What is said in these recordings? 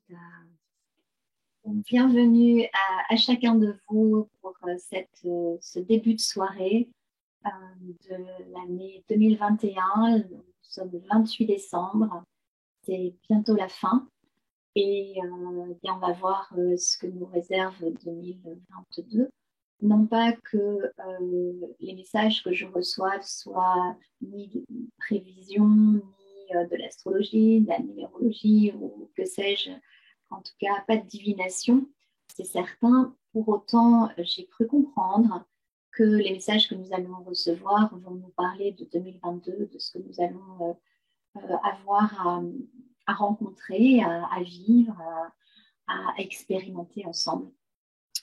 Donc, bienvenue à chacun de vous pour ce début de soirée de l'année 2021. Nous sommes le 28 décembre, c'est bientôt la fin et bien, on va voir ce que nous réserve 2022. Non pas que les messages que je reçois soient ni de prévision, ni de l'astrologie, de la numérologie ou que sais-je, en tout cas pas de divination, c'est certain. Pour autant, j'ai cru comprendre que les messages que nous allons recevoir vont nous parler de 2022, de ce que nous allons avoir à rencontrer, à vivre, à expérimenter ensemble.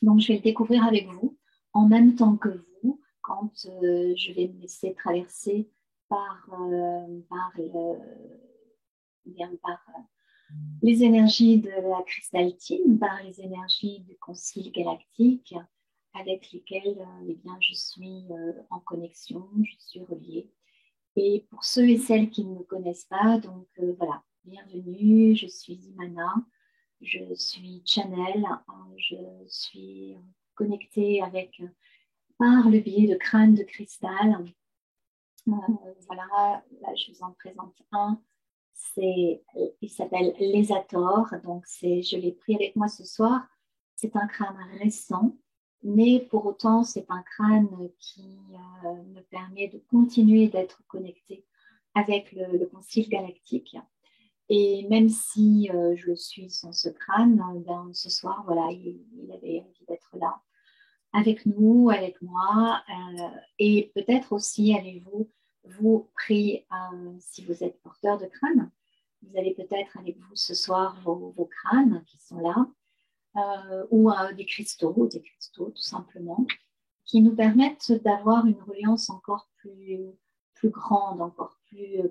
Donc, je vais le découvrir avec vous en même temps que vous, quand je vais me laisser traverser par les énergies de la cristaltine, par les énergies du concile galactique, avec lesquelles eh bien, je suis en connexion, je suis reliée. Et pour ceux et celles qui ne me connaissent pas, donc voilà, bienvenue, je suis Imana, je suis channel, je suis connectée par le biais de crânes de cristal. Voilà, là je vous en présente un. Il s'appelle l'Esator, donc je l'ai pris avec moi ce soir. C'est un crâne récent, mais pour autant c'est un crâne qui me permet de continuer d'être connectée avec le Concile galactique. Et même si je le suis sans ce crâne, ben, ce soir, voilà, il avait envie d'être là avec nous, avec moi, et peut-être aussi avez-vous pris, si vous êtes porteur de crâne, vous avez peut-être avec vous ce soir vos crânes qui sont là, ou des cristaux tout simplement, qui nous permettent d'avoir une reliance encore plus grande, encore plus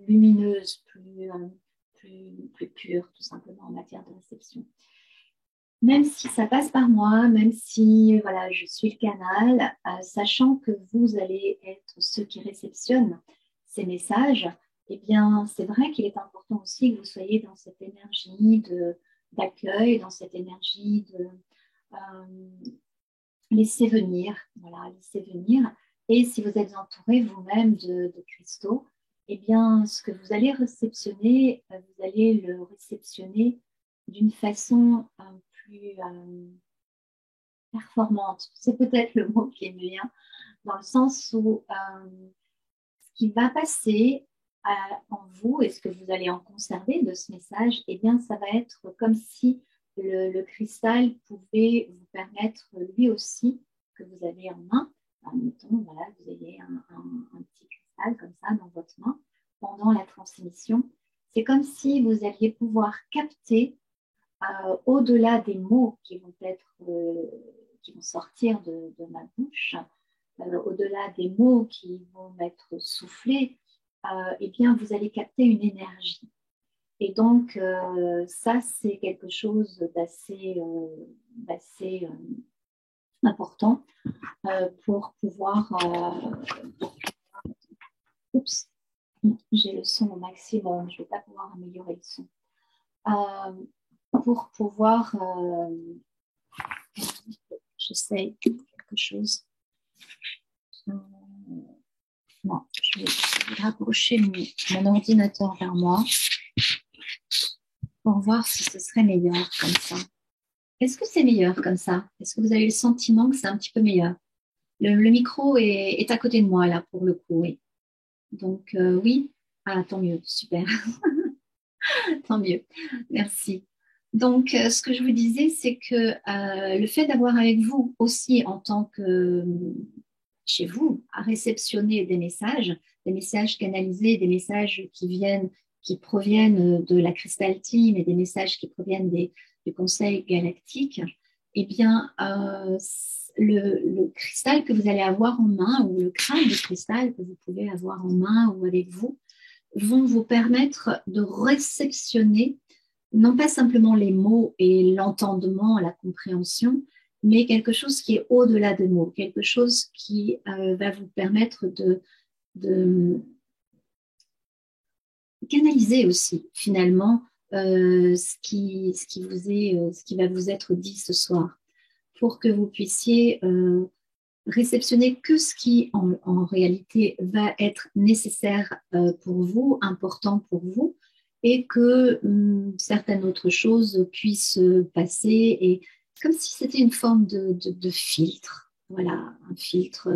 lumineuse, plus pure, tout simplement en matière de réception. Même si ça passe par moi, même si voilà, je suis le canal, sachant que vous allez être ceux qui réceptionnent ces messages, eh bien, c'est vrai qu'il est important aussi que vous soyez dans cette énergie d'accueil, dans cette énergie de laisser venir, voilà, laisser venir. Et si vous êtes entouré vous-même de cristaux, eh bien, ce que vous allez réceptionner, vous allez le réceptionner d'une façon plus performante. C'est peut-être le mot qui est me vient, dans le sens où ce qui va passer en vous et ce que vous allez en conserver de ce message, eh bien, ça va être comme si le cristal pouvait vous permettre lui aussi, que vous avez en main, admettons, voilà, vous ayez un petit cristal comme ça dans votre main pendant la transmission. C'est comme si vous alliez pouvoir capter au-delà des mots qui vont sortir de ma bouche, au-delà des mots qui vont être soufflés, eh bien, vous allez capter une énergie. Et donc, ça, c'est quelque chose d'assez important pour pouvoir... Oups, j'ai le son au maximum, je ne vais pas pouvoir améliorer le son. Pour pouvoir... j'essaie quelque chose. Non, je vais rapprocher mon ordinateur vers moi pour voir si ce serait meilleur comme ça. Est-ce que c'est meilleur comme ça? Est-ce que vous avez le sentiment que c'est un petit peu meilleur? Le micro est à côté de moi, là, pour le coup, oui. Donc, oui. Ah, tant mieux, super. Tant mieux, merci. Donc, ce que je vous disais, c'est que le fait d'avoir avec vous aussi en tant que chez vous, à réceptionner des messages canalisés, des messages qui proviennent de la cristaltine et des messages qui proviennent du Conseil galactique, eh bien, le cristal que vous allez avoir en main ou le crâne de cristal que vous pouvez avoir en main ou avec vous vont vous permettre de réceptionner non pas simplement les mots et l'entendement, la compréhension, mais quelque chose qui est au-delà des mots, quelque chose qui va vous permettre de canaliser aussi, finalement, ce qui va vous être dit ce soir, pour que vous puissiez réceptionner que ce qui en réalité va être nécessaire pour vous, important pour vous, et que certaines autres choses puissent passer, et comme si c'était une forme de filtre. Voilà, un filtre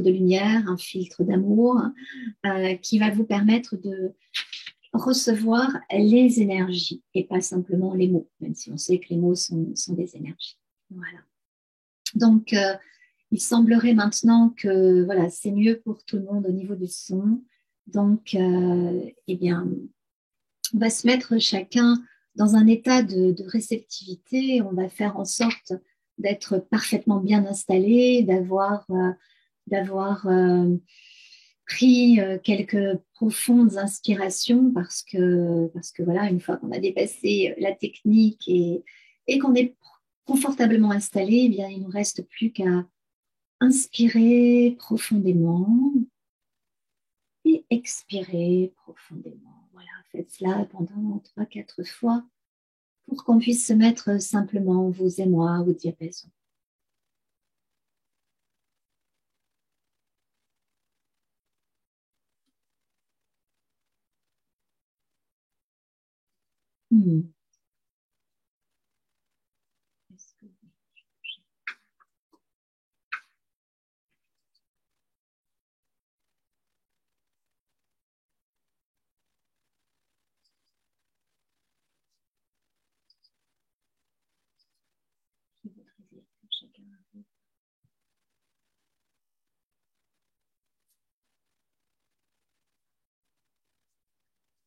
de lumière, un filtre d'amour, qui va vous permettre de recevoir les énergies et pas simplement les mots, même si on sait que les mots sont des énergies. Voilà. Donc, il semblerait maintenant que voilà, c'est mieux pour tout le monde au niveau du son. Donc, eh bien, on va se mettre chacun dans un état de réceptivité. On va faire en sorte d'être parfaitement bien installé, d'avoir pris quelques profondes inspirations parce que voilà, une fois qu'on a dépassé la technique et qu'on est confortablement installé, eh bien, il ne nous reste plus qu'à inspirer profondément et expirer profondément. Voilà, faites cela pendant 3-4 fois pour qu'on puisse se mettre simplement, vous et moi, au diapason. Hmm. Est-ce que je voudrais dire que chacun a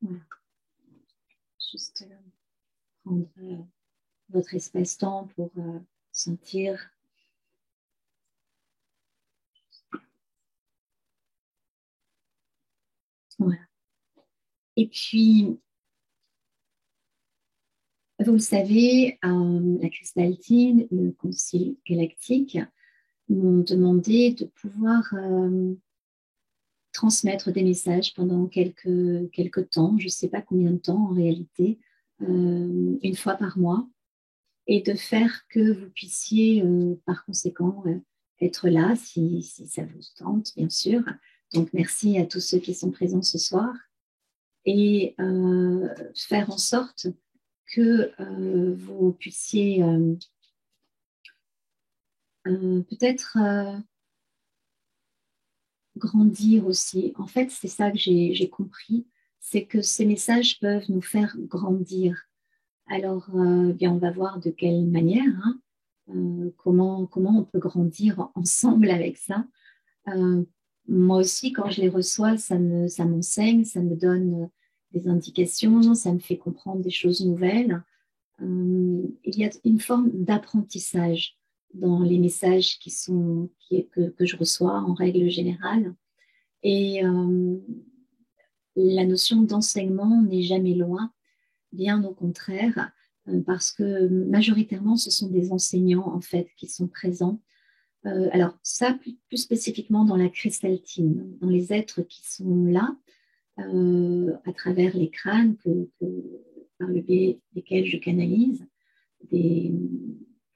voilà, juste prendre votre espace-temps pour sentir. Voilà. Et puis, vous le savez, la Cristaltine, le Concile galactique m'ont demandé de pouvoir transmettre des messages pendant quelques temps, je ne sais pas combien de temps en réalité, une fois par mois, et de faire que vous puissiez par conséquent être là si ça vous tente, bien sûr. Donc merci à tous ceux qui sont présents ce soir et faire en sorte que vous puissiez peut-être grandir aussi. En fait, c'est ça que j'ai compris, c'est que ces messages peuvent nous faire grandir. Alors, bien, on va voir de quelle manière, hein, comment on peut grandir ensemble avec ça. Euh, Moi aussi, quand je les reçois, ça m'enseigne, ça me donne des indications, ça me fait comprendre des choses nouvelles. Il y a une forme d'apprentissage dans les messages que je reçois en règle générale. Et la notion d'enseignement n'est jamais loin, bien au contraire, parce que majoritairement, ce sont des enseignants en fait qui sont présents. Alors ça, plus spécifiquement dans la cristaltine, dans les êtres qui sont là, à travers les crânes par le biais desquels je canalise, des,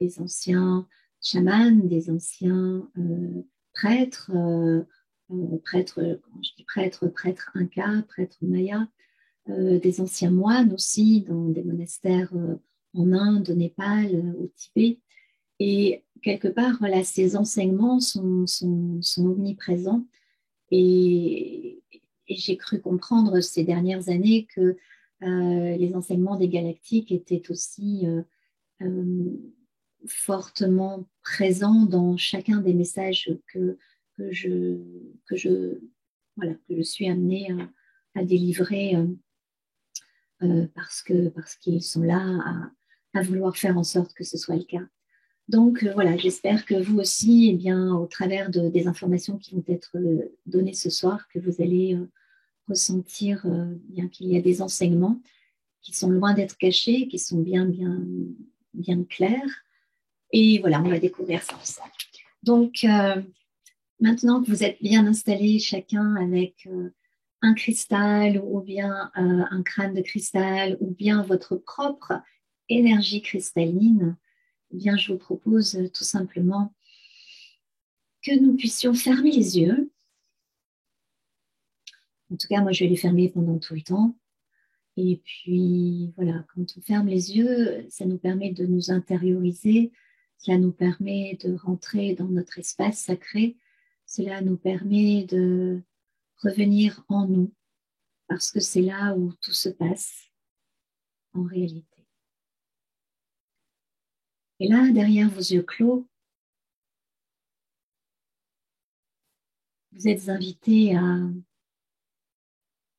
des anciens chamans, des anciens prêtres, prêtres, quand je dis prêtres, prêtres incas, prêtres mayas, des anciens moines aussi dans des monastères en Inde, au Népal, au Tibet. Et quelque part, voilà, ces enseignements sont omniprésents. Et, et j'ai cru comprendre ces dernières années que les enseignements des galactiques étaient aussi euh, fortement présents dans chacun des messages que, je, que, je, voilà, que je suis amenée à délivrer parce qu'ils sont là à vouloir faire en sorte que ce soit le cas. Donc voilà, j'espère que vous aussi, eh bien, au travers des informations qui vont être données ce soir, que vous allez ressentir bien qu'il y a des enseignements qui sont loin d'être cachés, qui sont bien clairs. Et voilà, on va découvrir ça ensemble. Donc maintenant que vous êtes bien installés chacun avec un cristal ou bien un crâne de cristal ou bien votre propre énergie cristalline, eh bien, je vous propose tout simplement que nous puissions fermer les yeux. En tout cas, moi, je vais les fermer pendant tout le temps. Et puis, voilà, quand on ferme les yeux, ça nous permet de nous intérioriser, cela nous permet de rentrer dans notre espace sacré, cela nous permet de revenir en nous, parce que c'est là où tout se passe en réalité. Et là, derrière vos yeux clos, vous êtes invité à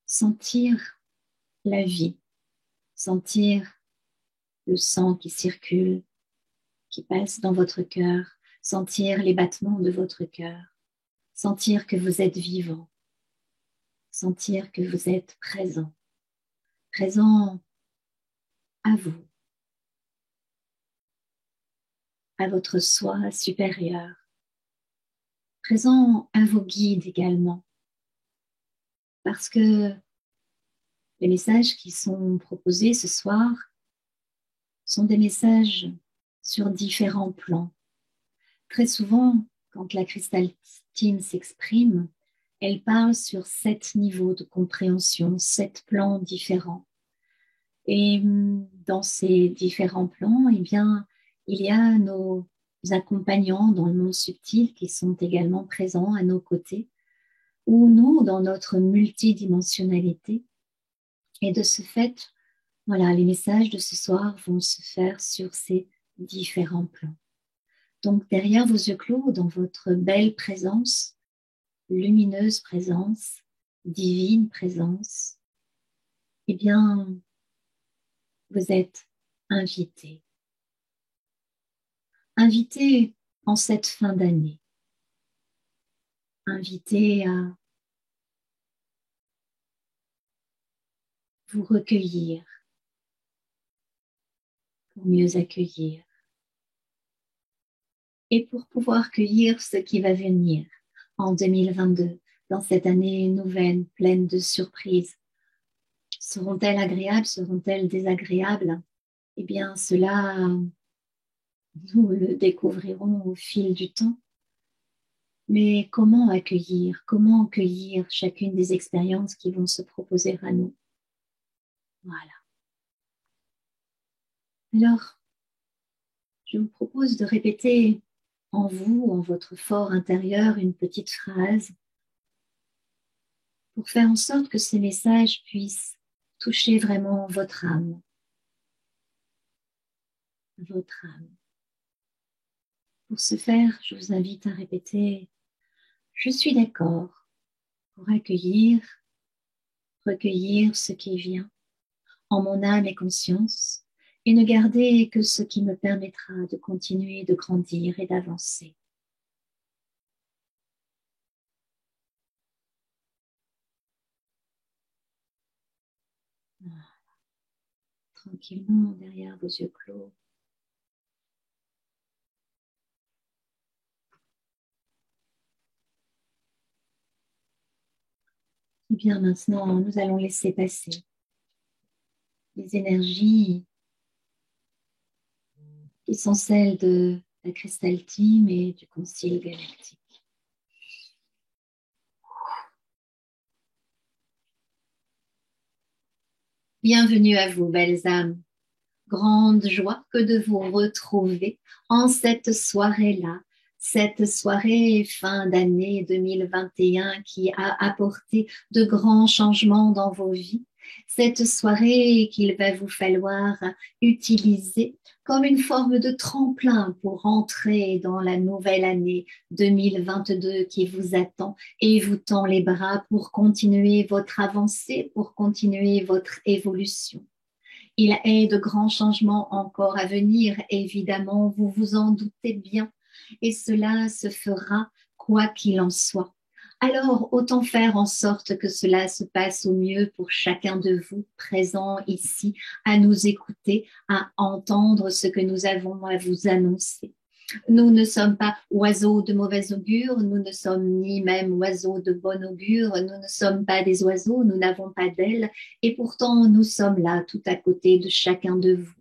sentir la vie, sentir le sang qui circule, qui passe dans votre cœur, sentir les battements de votre cœur, sentir que vous êtes vivant, sentir que vous êtes présent, présent à vous, à votre soi supérieur, présent à vos guides également, parce que les messages qui sont proposés ce soir sont des messages sur différents plans. Très souvent, quand la cristalline s'exprime, elle parle sur 7 niveaux de compréhension, 7 plans différents. Et dans ces différents plans, eh bien, il y a nos accompagnants dans le monde subtil qui sont également présents à nos côtés, ou nous, dans notre multidimensionnalité. Et de ce fait, voilà, les messages de ce soir vont se faire sur ces différents plans. Donc, derrière vos yeux clos, dans votre belle présence, lumineuse présence, divine présence, eh bien, vous êtes invité. Invité en cette fin d'année. Invité à vous recueillir pour mieux accueillir et pour pouvoir cueillir ce qui va venir en 2022, dans cette année nouvelle pleine de surprises. Seront-elles agréables, seront-elles désagréables? Eh bien, cela, nous le découvrirons au fil du temps. Mais comment accueillir chacune des expériences qui vont se proposer à nous? Voilà. Alors, je vous propose de répéter en vous, en votre fort intérieur, une petite phrase pour faire en sorte que ces messages puissent toucher vraiment votre âme. Votre âme. Pour ce faire, je vous invite à répéter « Je suis d'accord pour accueillir, recueillir ce qui vient en mon âme et conscience et ne garder que ce qui me permettra de continuer de grandir et d'avancer. » Voilà. Tranquillement derrière vos yeux clos. Et bien maintenant, nous allons laisser passer les énergies qui sont celles de la Crystal Team et du Concile Galactique. Bienvenue à vous, belles âmes. Grande joie que de vous retrouver en cette soirée-là, cette soirée fin d'année 2021 qui a apporté de grands changements dans vos vies. Cette soirée qu'il va vous falloir utiliser comme une forme de tremplin pour entrer dans la nouvelle année 2022 qui vous attend et vous tend les bras pour continuer votre avancée, pour continuer votre évolution. Il est de grands changements encore à venir, évidemment, vous vous en doutez bien, et cela se fera quoi qu'il en soit. Alors, autant faire en sorte que cela se passe au mieux pour chacun de vous présents ici, à nous écouter, à entendre ce que nous avons à vous annoncer. Nous ne sommes pas oiseaux de mauvais augure, nous ne sommes ni même oiseaux de bon augure, nous ne sommes pas des oiseaux, nous n'avons pas d'ailes, et pourtant nous sommes là tout à côté de chacun de vous.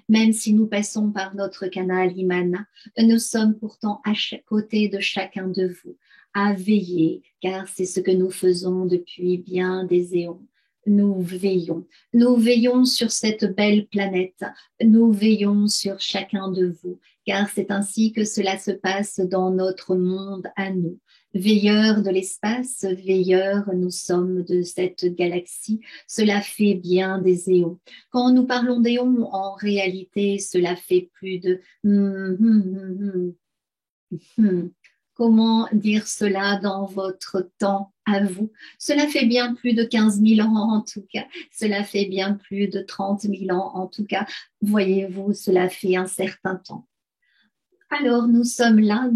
Même si nous passons par notre canal Imana, nous sommes pourtant à chaque côté de chacun de vous, à veiller, car c'est ce que nous faisons depuis bien des éons. Nous veillons sur cette belle planète, nous veillons sur chacun de vous, car c'est ainsi que cela se passe dans notre monde à nous. Veilleurs de l'espace, veilleurs nous sommes de cette galaxie, cela fait bien des éons. Quand nous parlons d'éons, en réalité, cela fait plus de Comment dire cela dans votre temps à vous? Cela fait bien plus de 15 000 ans en tout cas. Cela fait bien plus de 30 000 ans en tout cas. Voyez-vous, cela fait un certain temps. Alors, nous sommes là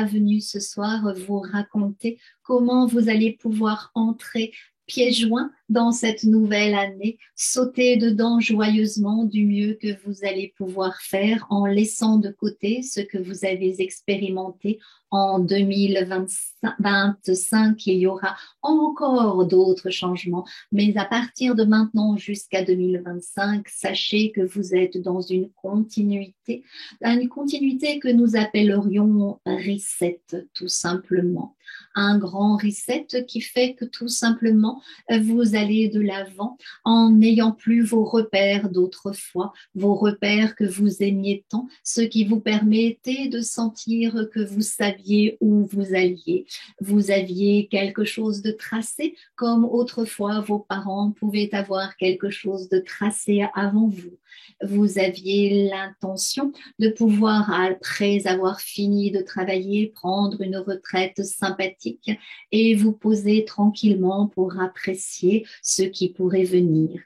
venus ce soir vous raconter comment vous allez pouvoir entrer pieds joints dans cette nouvelle année, sauter dedans joyeusement du mieux que vous allez pouvoir faire en laissant de côté ce que vous avez expérimenté en 2025. Il y aura encore d'autres changements, mais à partir de maintenant jusqu'à 2025, sachez que vous êtes dans une continuité que nous appellerions reset, tout simplement. Un grand reset qui fait que tout simplement, vous allez de l'avant en n'ayant plus vos repères d'autrefois, vos repères que vous aimiez tant, ce qui vous permettait de sentir que vous saviez où vous alliez. Vous aviez quelque chose de tracé, comme autrefois vos parents pouvaient avoir quelque chose de tracé avant vous. Vous aviez l'intention de pouvoir, après avoir fini de travailler, prendre une retraite sympathique et vous poser tranquillement pour apprécier ce qui pourrait venir.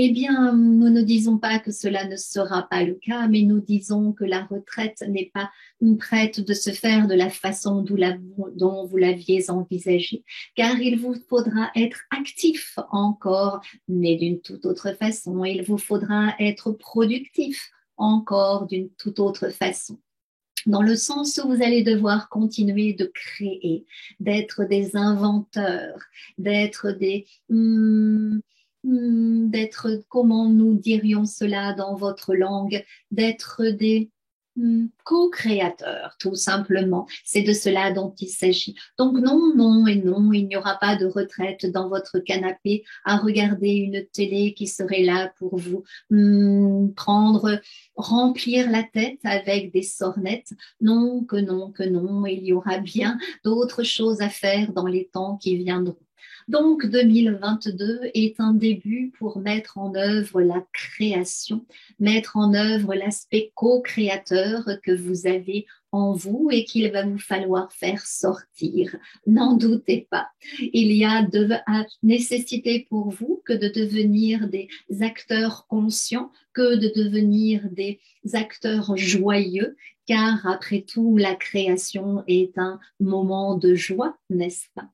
Eh bien, nous ne disons pas que cela ne sera pas le cas, mais nous disons que la retraite n'est pas prête de se faire de la façon dont vous l'aviez envisagé, car il vous faudra être actif encore, mais d'une toute autre façon. Il vous faudra être productif encore d'une toute autre façon, dans le sens où vous allez devoir continuer de créer, d'être des inventeurs, d'être d'être, comment nous dirions cela dans votre langue, d'être des co-créateurs, tout simplement. C'est de cela dont il s'agit. Donc non, non et non, il n'y aura pas de retraite dans votre canapé à regarder une télé qui serait là pour vous remplir la tête avec des sornettes. Non, que non, que non, il y aura bien d'autres choses à faire dans les temps qui viendront. Donc 2022 est un début pour mettre en œuvre la création, mettre en œuvre l'aspect co-créateur que vous avez en vous et qu'il va vous falloir faire sortir. N'en doutez pas. Il y a de nécessité pour vous que de devenir des acteurs conscients, que de devenir des acteurs joyeux, car après tout, la création est un moment de joie, n'est-ce pas?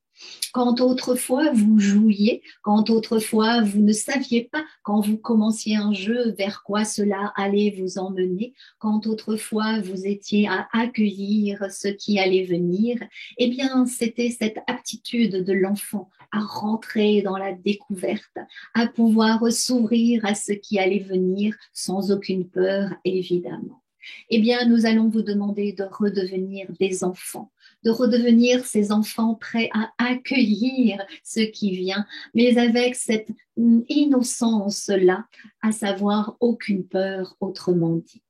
Quand autrefois vous jouiez, quand autrefois vous ne saviez pas, quand vous commenciez un jeu, vers quoi cela allait vous emmener, quand autrefois vous étiez à accueillir ce qui allait venir, eh bien c'était cette aptitude de l'enfant à rentrer dans la découverte, à pouvoir s'ouvrir à ce qui allait venir sans aucune peur, évidemment. Eh bien, nous allons vous demander de redevenir des enfants, de redevenir ces enfants prêts à accueillir ce qui vient, mais avec cette innocence-là, à savoir aucune peur, autrement dit.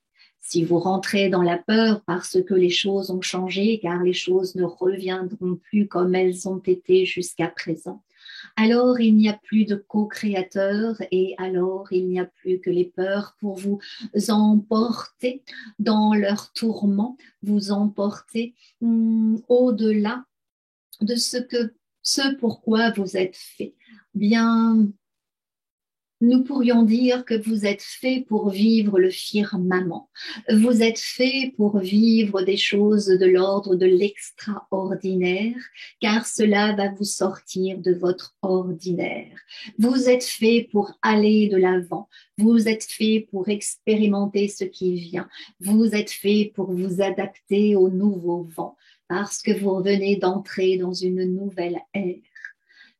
Si vous rentrez dans la peur parce que les choses ont changé, car les choses ne reviendront plus comme elles ont été jusqu'à présent, alors il n'y a plus de co-créateurs et alors il n'y a plus que les peurs pour vous emporter dans leur tourment, vous emporter au-delà de ce pourquoi vous êtes fait. Bien, Nous pourrions dire que vous êtes fait pour vivre le firmament. Vous êtes fait pour vivre des choses de l'ordre de l'extraordinaire, car cela va vous sortir de votre ordinaire. Vous êtes fait pour aller de l'avant. Vous êtes fait pour expérimenter ce qui vient. Vous êtes fait pour vous adapter au nouveau vent, parce que vous venez d'entrer dans une nouvelle ère.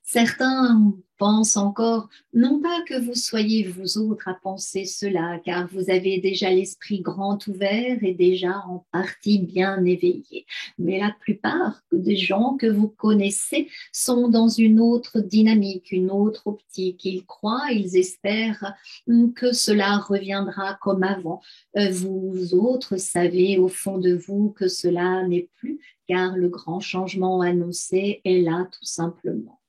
Certains pensent encore, non pas que vous soyez vous autres à penser cela, car vous avez déjà l'esprit grand ouvert et déjà en partie bien éveillé. Mais la plupart des gens que vous connaissez sont dans une autre dynamique, une autre optique. Ils croient, ils espèrent que cela reviendra comme avant. Vous autres savez au fond de vous que cela n'est plus, car le grand changement annoncé est là tout simplement.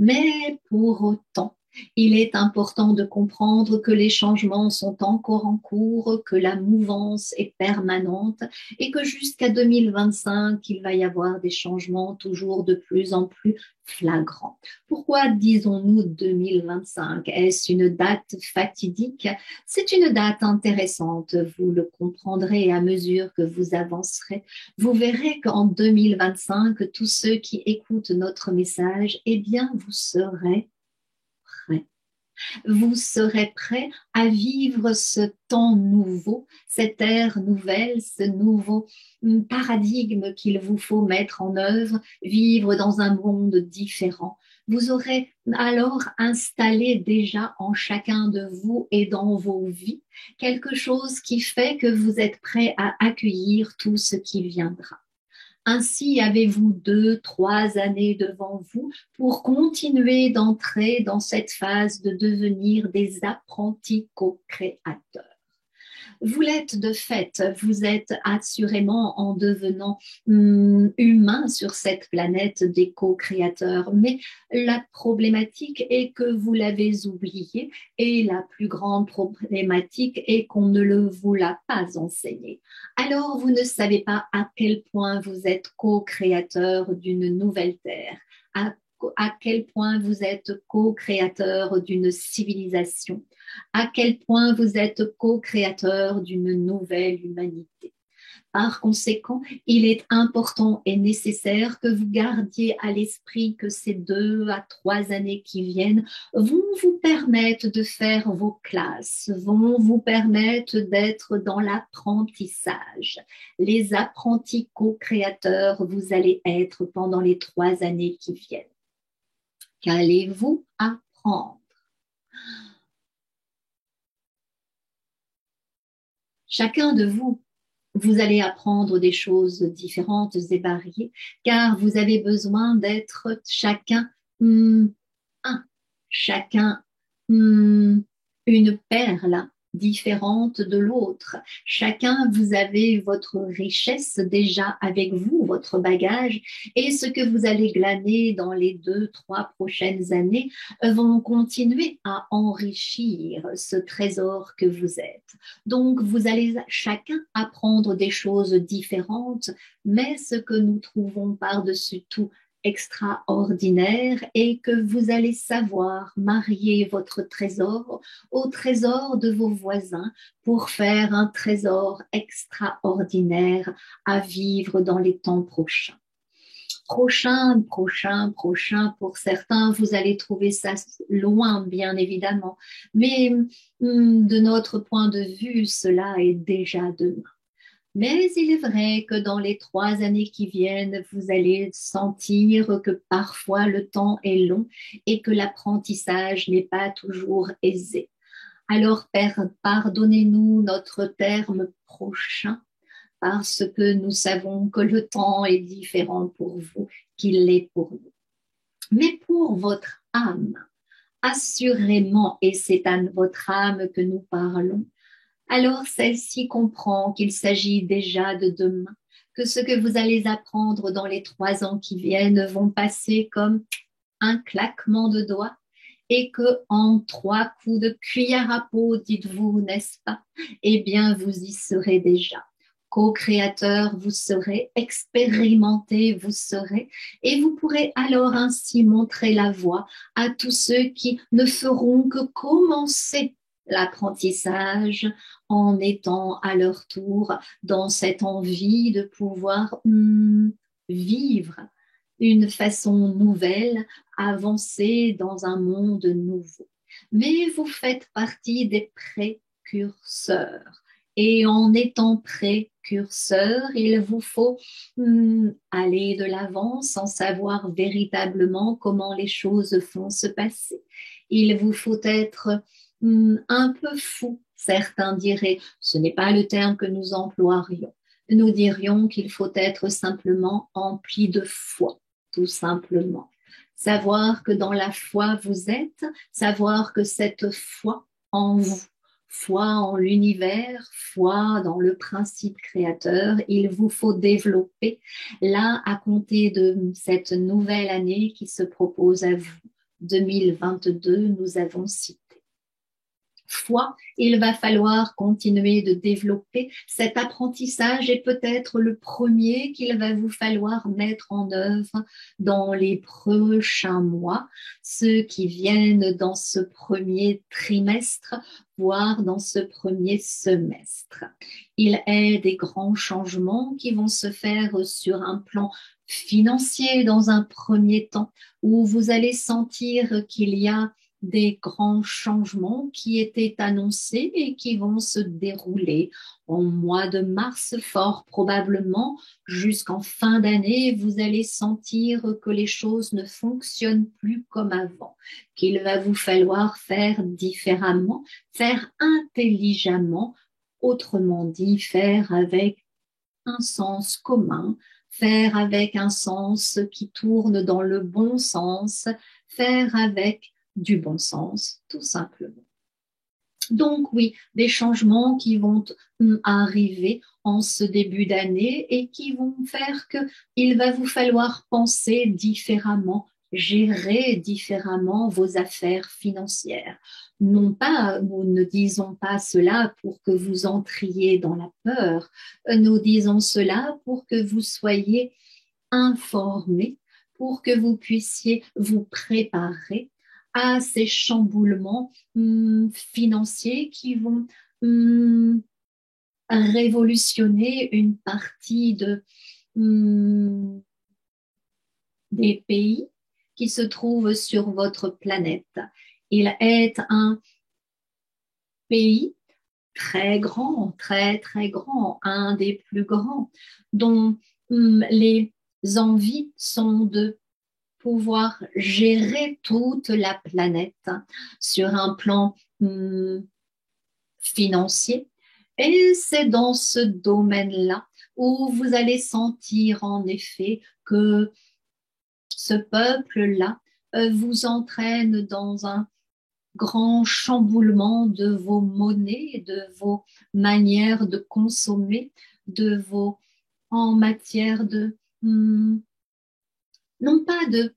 Mais pour autant, il est important de comprendre que les changements sont encore en cours, que la mouvance est permanente et que jusqu'à 2025, il va y avoir des changements toujours de plus en plus flagrants. Pourquoi disons-nous 2025? Est-ce une date fatidique? C'est une date intéressante, vous le comprendrez à mesure que vous avancerez. Vous verrez qu'en 2025, tous ceux qui écoutent notre message, eh bien, vous serez prêts. Vous serez prêts à vivre ce temps nouveau, cette ère nouvelle, ce nouveau paradigme qu'il vous faut mettre en œuvre, vivre dans un monde différent. Vous aurez alors installé déjà en chacun de vous et dans vos vies quelque chose qui fait que vous êtes prêts à accueillir tout ce qui viendra. Ainsi avez-vous 2, 3 années devant vous pour continuer d'entrer dans cette phase de devenir des apprentis co-créateurs. Vous l'êtes de fait, vous êtes assurément en devenant humain sur cette planète des co-créateurs, mais la problématique est que vous l'avez oublié et la plus grande problématique est qu'on ne le vous l'a pas enseigné. Alors vous ne savez pas à quel point vous êtes co-créateur d'une nouvelle terre, à quel point vous êtes co-créateur d'une civilisation, à quel point vous êtes co-créateur d'une nouvelle humanité. Par conséquent, il est important et nécessaire que vous gardiez à l'esprit que ces 2 à 3 années qui viennent vont vous permettre de faire vos classes, vont vous permettre d'être dans l'apprentissage. Les apprentis co-créateurs, vous allez être pendant les 3 années qui viennent. Qu'allez-vous apprendre? Chacun de vous, vous allez apprendre des choses différentes et variées, car vous avez besoin d'être chacun un, chacun une perle différente de l'autre. Chacun, vous avez votre richesse déjà avec vous, votre bagage, et ce que vous allez glaner dans les 2, 3 prochaines années vont continuer à enrichir ce trésor que vous êtes. Donc, vous allez chacun apprendre des choses différentes, mais ce que nous trouvons par-dessus tout extraordinaire est que vous allez savoir marier votre trésor au trésor de vos voisins pour faire un trésor extraordinaire à vivre dans les temps prochains. Prochain, pour certains, vous allez trouver ça loin, bien évidemment, mais de notre point de vue, cela est déjà demain. Mais il est vrai que dans les 3 années qui viennent, vous allez sentir que parfois le temps est long et que l'apprentissage n'est pas toujours aisé. Alors, pardonnez-nous notre terme prochain parce que nous savons que le temps est différent pour vous qu'il l'est pour nous. Mais pour votre âme, assurément, et c'est à votre âme que nous parlons, alors celle-ci comprend qu'il s'agit déjà de demain, que ce que vous allez apprendre dans les 3 ans qui viennent vont passer comme un claquement de doigts et que en 3 coups de cuillère à peau, dites-vous, n'est-ce pas? Eh bien, vous y serez déjà. co-créateur vous serez, expérimenté vous serez, et vous pourrez alors ainsi montrer la voie à tous ceux qui ne feront que commencer l'apprentissage en étant à leur tour dans cette envie de pouvoir vivre une façon nouvelle, avancer dans un monde nouveau. Mais vous faites partie des précurseurs. Et en étant précurseur, il vous faut aller de l'avant sans savoir véritablement comment les choses vont se passer. Il vous faut être un peu fou, certains diraient. Ce n'est pas le terme que nous emploierions. Nous dirions qu'il faut être simplement empli de foi, tout simplement. Savoir que dans la foi vous êtes, savoir que cette foi en vous, foi en l'univers, foi dans le principe créateur, il vous faut développer là à compter de cette nouvelle année qui se propose à vous. 2022, nous avons cité. Foi, il va falloir continuer de développer cet apprentissage et peut-être le premier qu'il va vous falloir mettre en œuvre dans les prochains mois, ceux qui viennent dans ce premier trimestre, voire dans ce premier semestre. Il est des grands changements qui vont se faire sur un plan financier dans un premier temps, où vous allez sentir qu'il y a des grands changements qui étaient annoncés et qui vont se dérouler au mois de mars, fort probablement jusqu'en fin d'année. Vous allez sentir que les choses ne fonctionnent plus comme avant, qu'il va vous falloir faire différemment, faire intelligemment, autrement dit, faire avec un sens commun, faire avec un sens qui tourne dans le bon sens, faire avec du bon sens, tout simplement. Donc oui, des changements qui vont arriver en ce début d'année et qui vont faire qu'il va vous falloir penser différemment, gérer différemment vos affaires financières. Non pas, nous ne disons pas cela pour que vous entriez dans la peur, nous disons cela pour que vous soyez informés, pour que vous puissiez vous préparer à ces chamboulements financiers qui vont révolutionner une partie des pays qui se trouvent sur votre planète. Il est un pays très grand, très très grand, un des plus grands, dont les envies sont de pouvoir gérer toute la planète sur un plan financier. Et c'est dans ce domaine-là où vous allez sentir en effet que ce peuple-là vous entraîne dans un grand chamboulement de vos monnaies, de vos manières de consommer, en matière de non pas de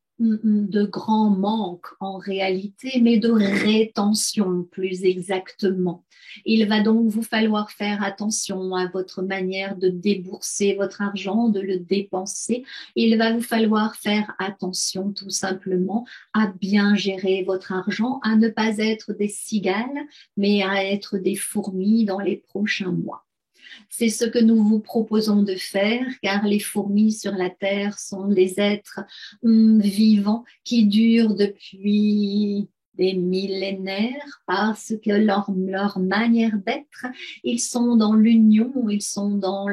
grand manque en réalité, mais de rétention plus exactement. Il va donc vous falloir faire attention à votre manière de débourser votre argent, de le dépenser. Il va vous falloir faire attention tout simplement à bien gérer votre argent, à ne pas être des cigales, mais à être des fourmis dans les prochains mois. C'est ce que nous vous proposons de faire, car les fourmis sur la terre sont des êtres vivants qui durent depuis des millénaires parce que leur manière d'être, ils sont dans l'union, ils sont dans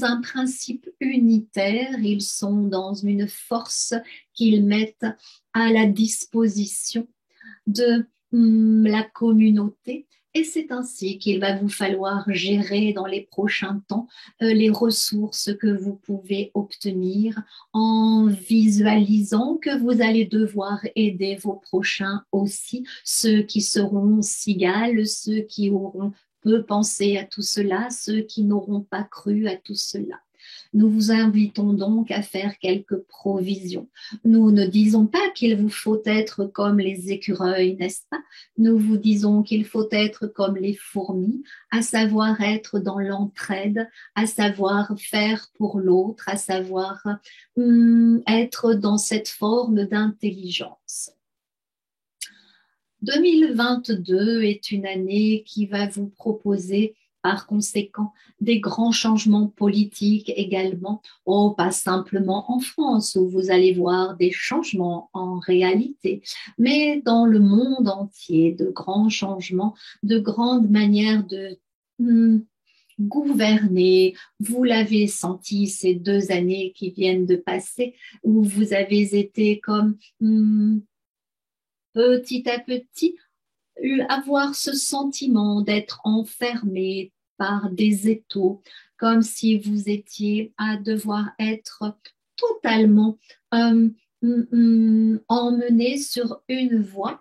un principe unitaire, ils sont dans une force qu'ils mettent à la disposition de la communauté. Et c'est ainsi qu'il va vous falloir gérer dans les prochains temps les ressources que vous pouvez obtenir en visualisant que vous allez devoir aider vos prochains aussi, ceux qui seront cigales, ceux qui auront peu pensé à tout cela, ceux qui n'auront pas cru à tout cela. Nous vous invitons donc à faire quelques provisions. Nous ne disons pas qu'il vous faut être comme les écureuils, n'est-ce pas? Nous vous disons qu'il faut être comme les fourmis, à savoir être dans l'entraide, à savoir faire pour l'autre, à savoir être dans cette forme d'intelligence. 2022 est une année qui va vous proposer par conséquent des grands changements politiques également, ou pas simplement en France où vous allez voir des changements en réalité, mais dans le monde entier, de grands changements, de grandes manières de gouverner. Vous l'avez senti ces 2 années qui viennent de passer où vous avez été comme petit à petit avoir ce sentiment d'être enfermé par des étaux, comme si vous étiez à devoir être totalement emmené sur une voie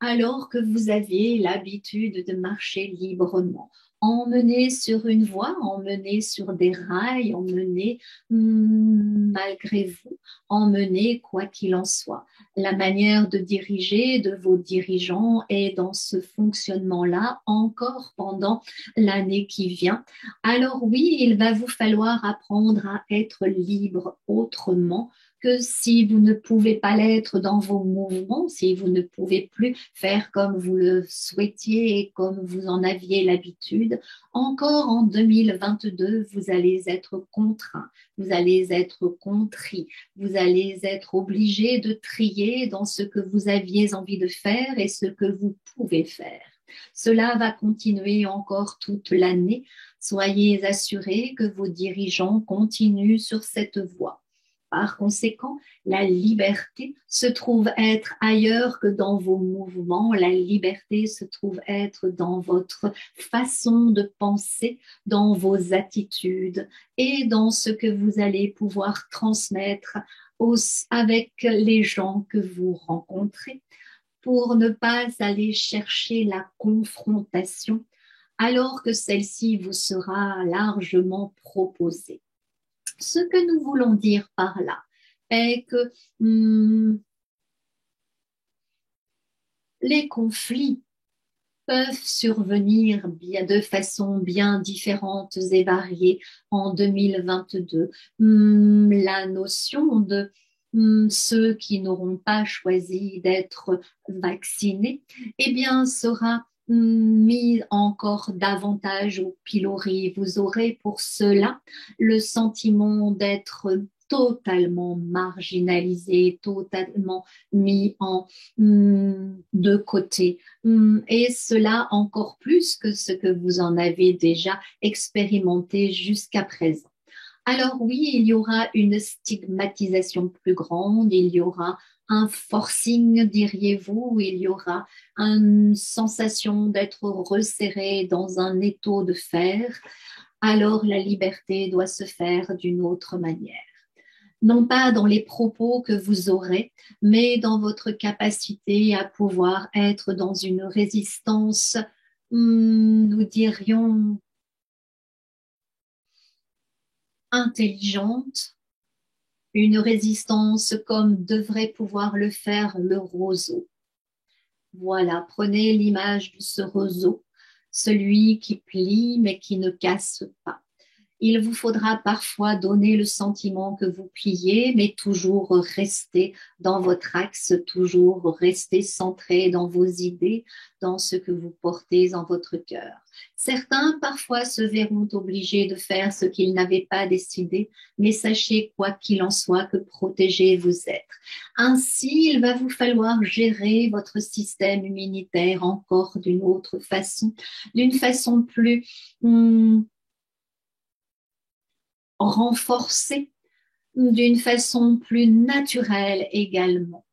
alors que vous avez l'habitude de marcher librement. Emmené sur une voie, emmené sur des rails, emmené malgré vous, emmené quoi qu'il en soit. La manière de diriger de vos dirigeants est dans ce fonctionnement-là encore pendant l'année qui vient. Alors oui, il va vous falloir apprendre à être libre autrement que si vous ne pouvez pas l'être dans vos mouvements, si vous ne pouvez plus faire comme vous le souhaitiez et comme vous en aviez l'habitude, encore en 2022, vous allez être contraint, vous allez être contrit, vous allez être obligé de trier dans ce que vous aviez envie de faire et ce que vous pouvez faire. Cela va continuer encore toute l'année. Soyez assurés que vos dirigeants continuent sur cette voie. Par conséquent, la liberté se trouve être ailleurs que dans vos mouvements. La liberté se trouve être dans votre façon de penser, dans vos attitudes et dans ce que vous allez pouvoir transmettre avec les gens que vous rencontrez pour ne pas aller chercher la confrontation alors que celle-ci vous sera largement proposée. Ce que nous voulons dire par là est que les conflits peuvent survenir de façon bien différente et variée en 2022. La notion de ceux qui n'auront pas choisi d'être vaccinés, eh bien, sera mis encore davantage au pilori. Vous aurez pour cela le sentiment d'être totalement marginalisé, totalement mis de côté. Et cela encore plus que ce que vous en avez déjà expérimenté jusqu'à présent. Alors oui, il y aura une stigmatisation plus grande, il y aura un forcing, diriez-vous, il y aura une sensation d'être resserré dans un étau de fer. Alors la liberté doit se faire d'une autre manière. Non pas dans les propos que vous aurez, mais dans votre capacité à pouvoir être dans une résistance, nous dirions, intelligente, une résistance comme devrait pouvoir le faire le roseau. Voilà, prenez l'image de ce roseau, celui qui plie mais qui ne casse pas. Il vous faudra parfois donner le sentiment que vous pliez, mais toujours rester dans votre axe, toujours rester centré dans vos idées, dans ce que vous portez en votre cœur. Certains parfois se verront obligés de faire ce qu'ils n'avaient pas décidé, mais sachez quoi qu'il en soit que protégés vous êtes. Ainsi, il va vous falloir gérer votre système immunitaire encore d'une autre façon, d'une façon plus renforcée, d'une façon plus naturelle également.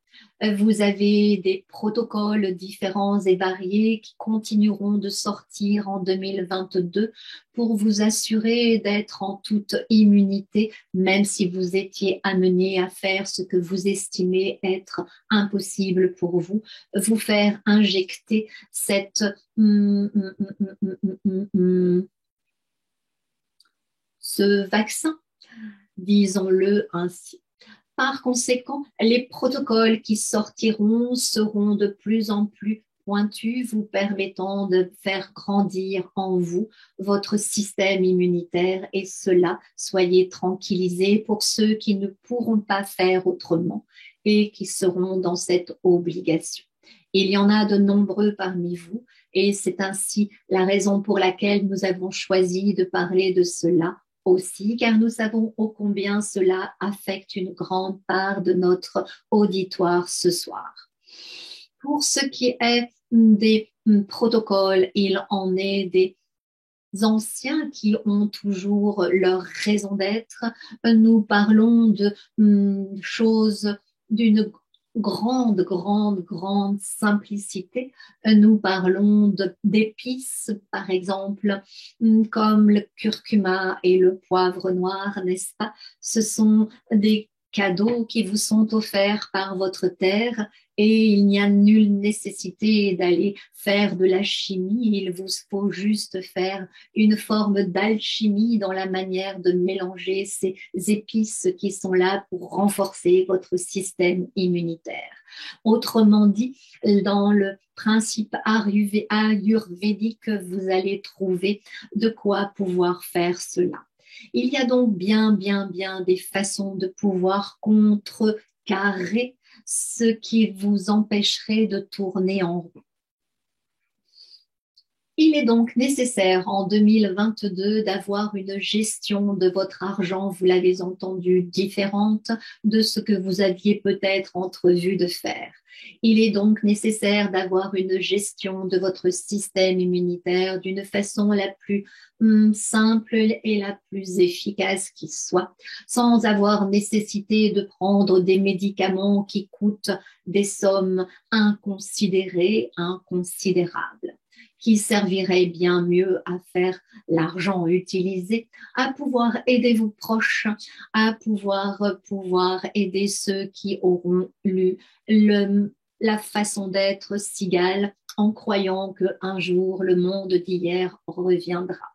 Vous avez des protocoles différents et variés qui continueront de sortir en 2022 pour vous assurer d'être en toute immunité, même si vous étiez amené à faire ce que vous estimez être impossible pour vous, vous faire injecter ce vaccin. disons-le ainsi. Par conséquent, les protocoles qui sortiront seront de plus en plus pointus, vous permettant de faire grandir en vous votre système immunitaire et cela, soyez tranquillisés pour ceux qui ne pourront pas faire autrement et qui seront dans cette obligation. Il y en a de nombreux parmi vous et c'est ainsi la raison pour laquelle nous avons choisi de parler de cela aussi, car nous savons ô combien cela affecte une grande part de notre auditoire ce soir. Pour ce qui est des protocoles, il en est des anciens qui ont toujours leur raison d'être. Nous parlons de choses d'une grande simplicité. Nous parlons d'épices, par exemple, comme le curcuma et le poivre noir, n'est-ce pas? Ce sont des cadeaux qui vous sont offerts par votre terre et il n'y a nulle nécessité d'aller faire de la chimie. Il vous faut juste faire une forme d'alchimie dans la manière de mélanger ces épices qui sont là pour renforcer votre système immunitaire. Autrement dit, dans le principe ayurvédique, vous allez trouver de quoi pouvoir faire cela. Il y a donc bien des façons de pouvoir contrecarrer ce qui vous empêcherait de tourner en rond. Il est donc nécessaire en 2022 d'avoir une gestion de votre argent, vous l'avez entendu, différente de ce que vous aviez peut-être entrevu de faire. Il est donc nécessaire d'avoir une gestion de votre système immunitaire d'une façon la plus simple et la plus efficace qui soit, sans avoir nécessité de prendre des médicaments qui coûtent des sommes inconsidérées, inconsidérables, qui servirait bien mieux à faire l'argent utilisé, à pouvoir aider vos proches, à pouvoir aider ceux qui auront lu la façon d'être cigale en croyant qu'un jour le monde d'hier reviendra.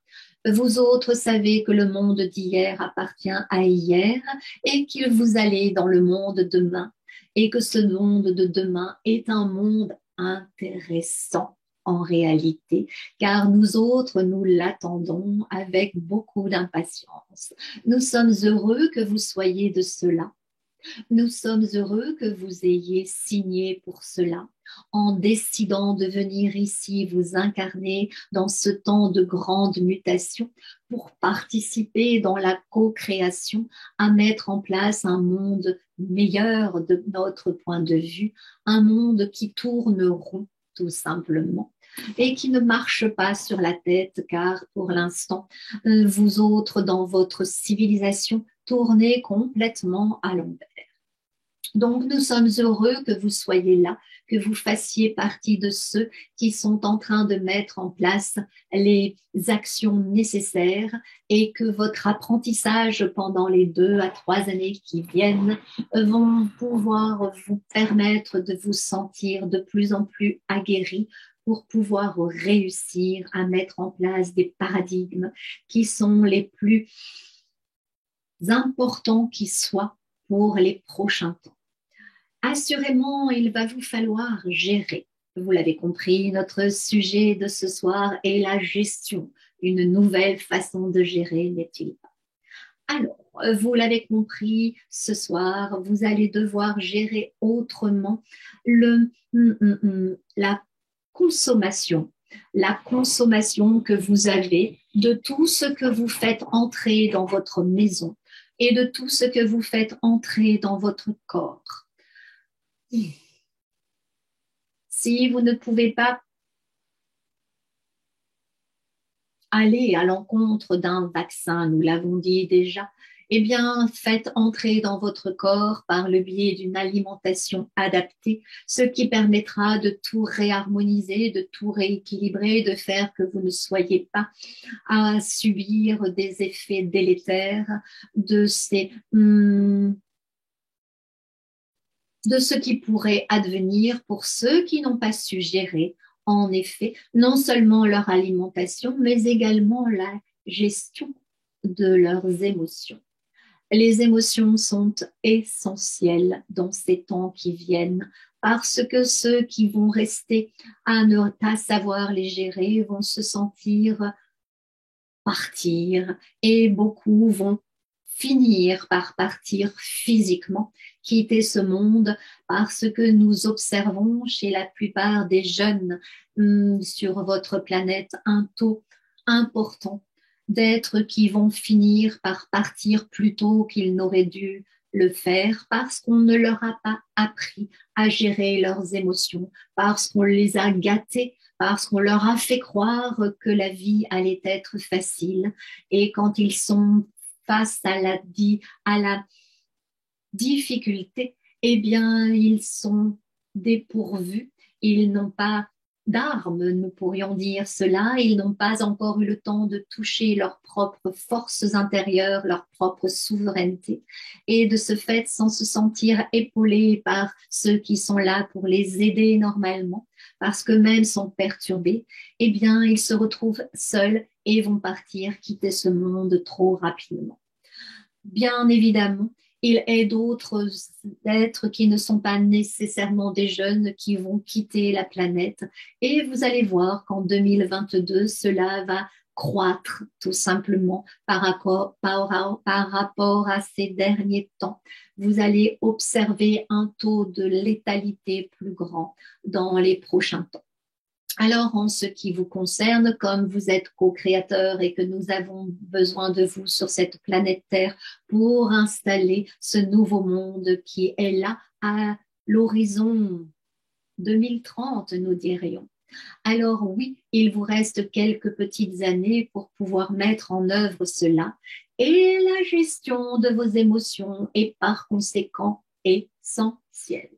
Vous autres savez que le monde d'hier appartient à hier et que vous allez dans le monde demain et que ce monde de demain est un monde intéressant en réalité, car nous autres, nous l'attendons avec beaucoup d'impatience. Nous sommes heureux que vous soyez de cela. Nous sommes heureux que vous ayez signé pour cela, en décidant de venir ici vous incarner dans ce temps de grande mutation pour participer dans la co-création à mettre en place un monde meilleur de notre point de vue, un monde qui tourne rond tout simplement et qui ne marche pas sur la tête car pour l'instant, vous autres dans votre civilisation tournez complètement à l'envers. Donc, nous sommes heureux que vous soyez là, que vous fassiez partie de ceux qui sont en train de mettre en place les actions nécessaires et que votre apprentissage pendant les 2 à 3 années qui viennent vont pouvoir vous permettre de vous sentir de plus en plus aguerris pour pouvoir réussir à mettre en place des paradigmes qui sont les plus importants qui soient pour les prochains temps. Assurément, il va vous falloir gérer. Vous l'avez compris, notre sujet de ce soir est la gestion, une nouvelle façon de gérer, n'est-il pas? Alors, vous l'avez compris, ce soir, vous allez devoir gérer autrement la consommation que vous avez de tout ce que vous faites entrer dans votre maison et de tout ce que vous faites entrer dans votre corps. Si vous ne pouvez pas aller à l'encontre d'un vaccin, nous l'avons dit déjà, eh bien, faites entrer dans votre corps par le biais d'une alimentation adaptée, ce qui permettra de tout réharmoniser, de tout rééquilibrer, de faire que vous ne soyez pas à subir des effets délétères de ce qui pourrait advenir pour ceux qui n'ont pas su gérer, en effet, non seulement leur alimentation, mais également la gestion de leurs émotions. Les émotions sont essentielles dans ces temps qui viennent parce que ceux qui vont rester à ne pas savoir les gérer vont se sentir partir et beaucoup vont finir par partir physiquement, quitter ce monde parce que nous observons chez la plupart des jeunes sur votre planète un taux important d'êtres qui vont finir par partir plus tôt qu'ils n'auraient dû le faire parce qu'on ne leur a pas appris à gérer leurs émotions, parce qu'on les a gâtés, parce qu'on leur a fait croire que la vie allait être facile. Et quand ils sont face à la difficulté, eh bien, ils sont dépourvus. Ils n'ont pas d'armes, nous pourrions dire cela. Ils n'ont pas encore eu le temps de toucher leurs propres forces intérieures, leur propre souveraineté. Et de ce fait, sans se sentir épaulés par ceux qui sont là pour les aider normalement, parce qu'eux-mêmes sont perturbés, eh bien, ils se retrouvent seuls et vont partir, quitter ce monde trop rapidement. Bien évidemment, il est d'autres êtres qui ne sont pas nécessairement des jeunes qui vont quitter la planète. Et vous allez voir qu'en 2022, cela va croître tout simplement par rapport à ces derniers temps. Vous allez observer un taux de létalité plus grand dans les prochains temps. Alors, en ce qui vous concerne, comme vous êtes co-créateur et que nous avons besoin de vous sur cette planète Terre pour installer ce nouveau monde qui est là à l'horizon 2030, nous dirions. Alors oui, il vous reste quelques petites années pour pouvoir mettre en œuvre cela et la gestion de vos émotions est par conséquent essentielle.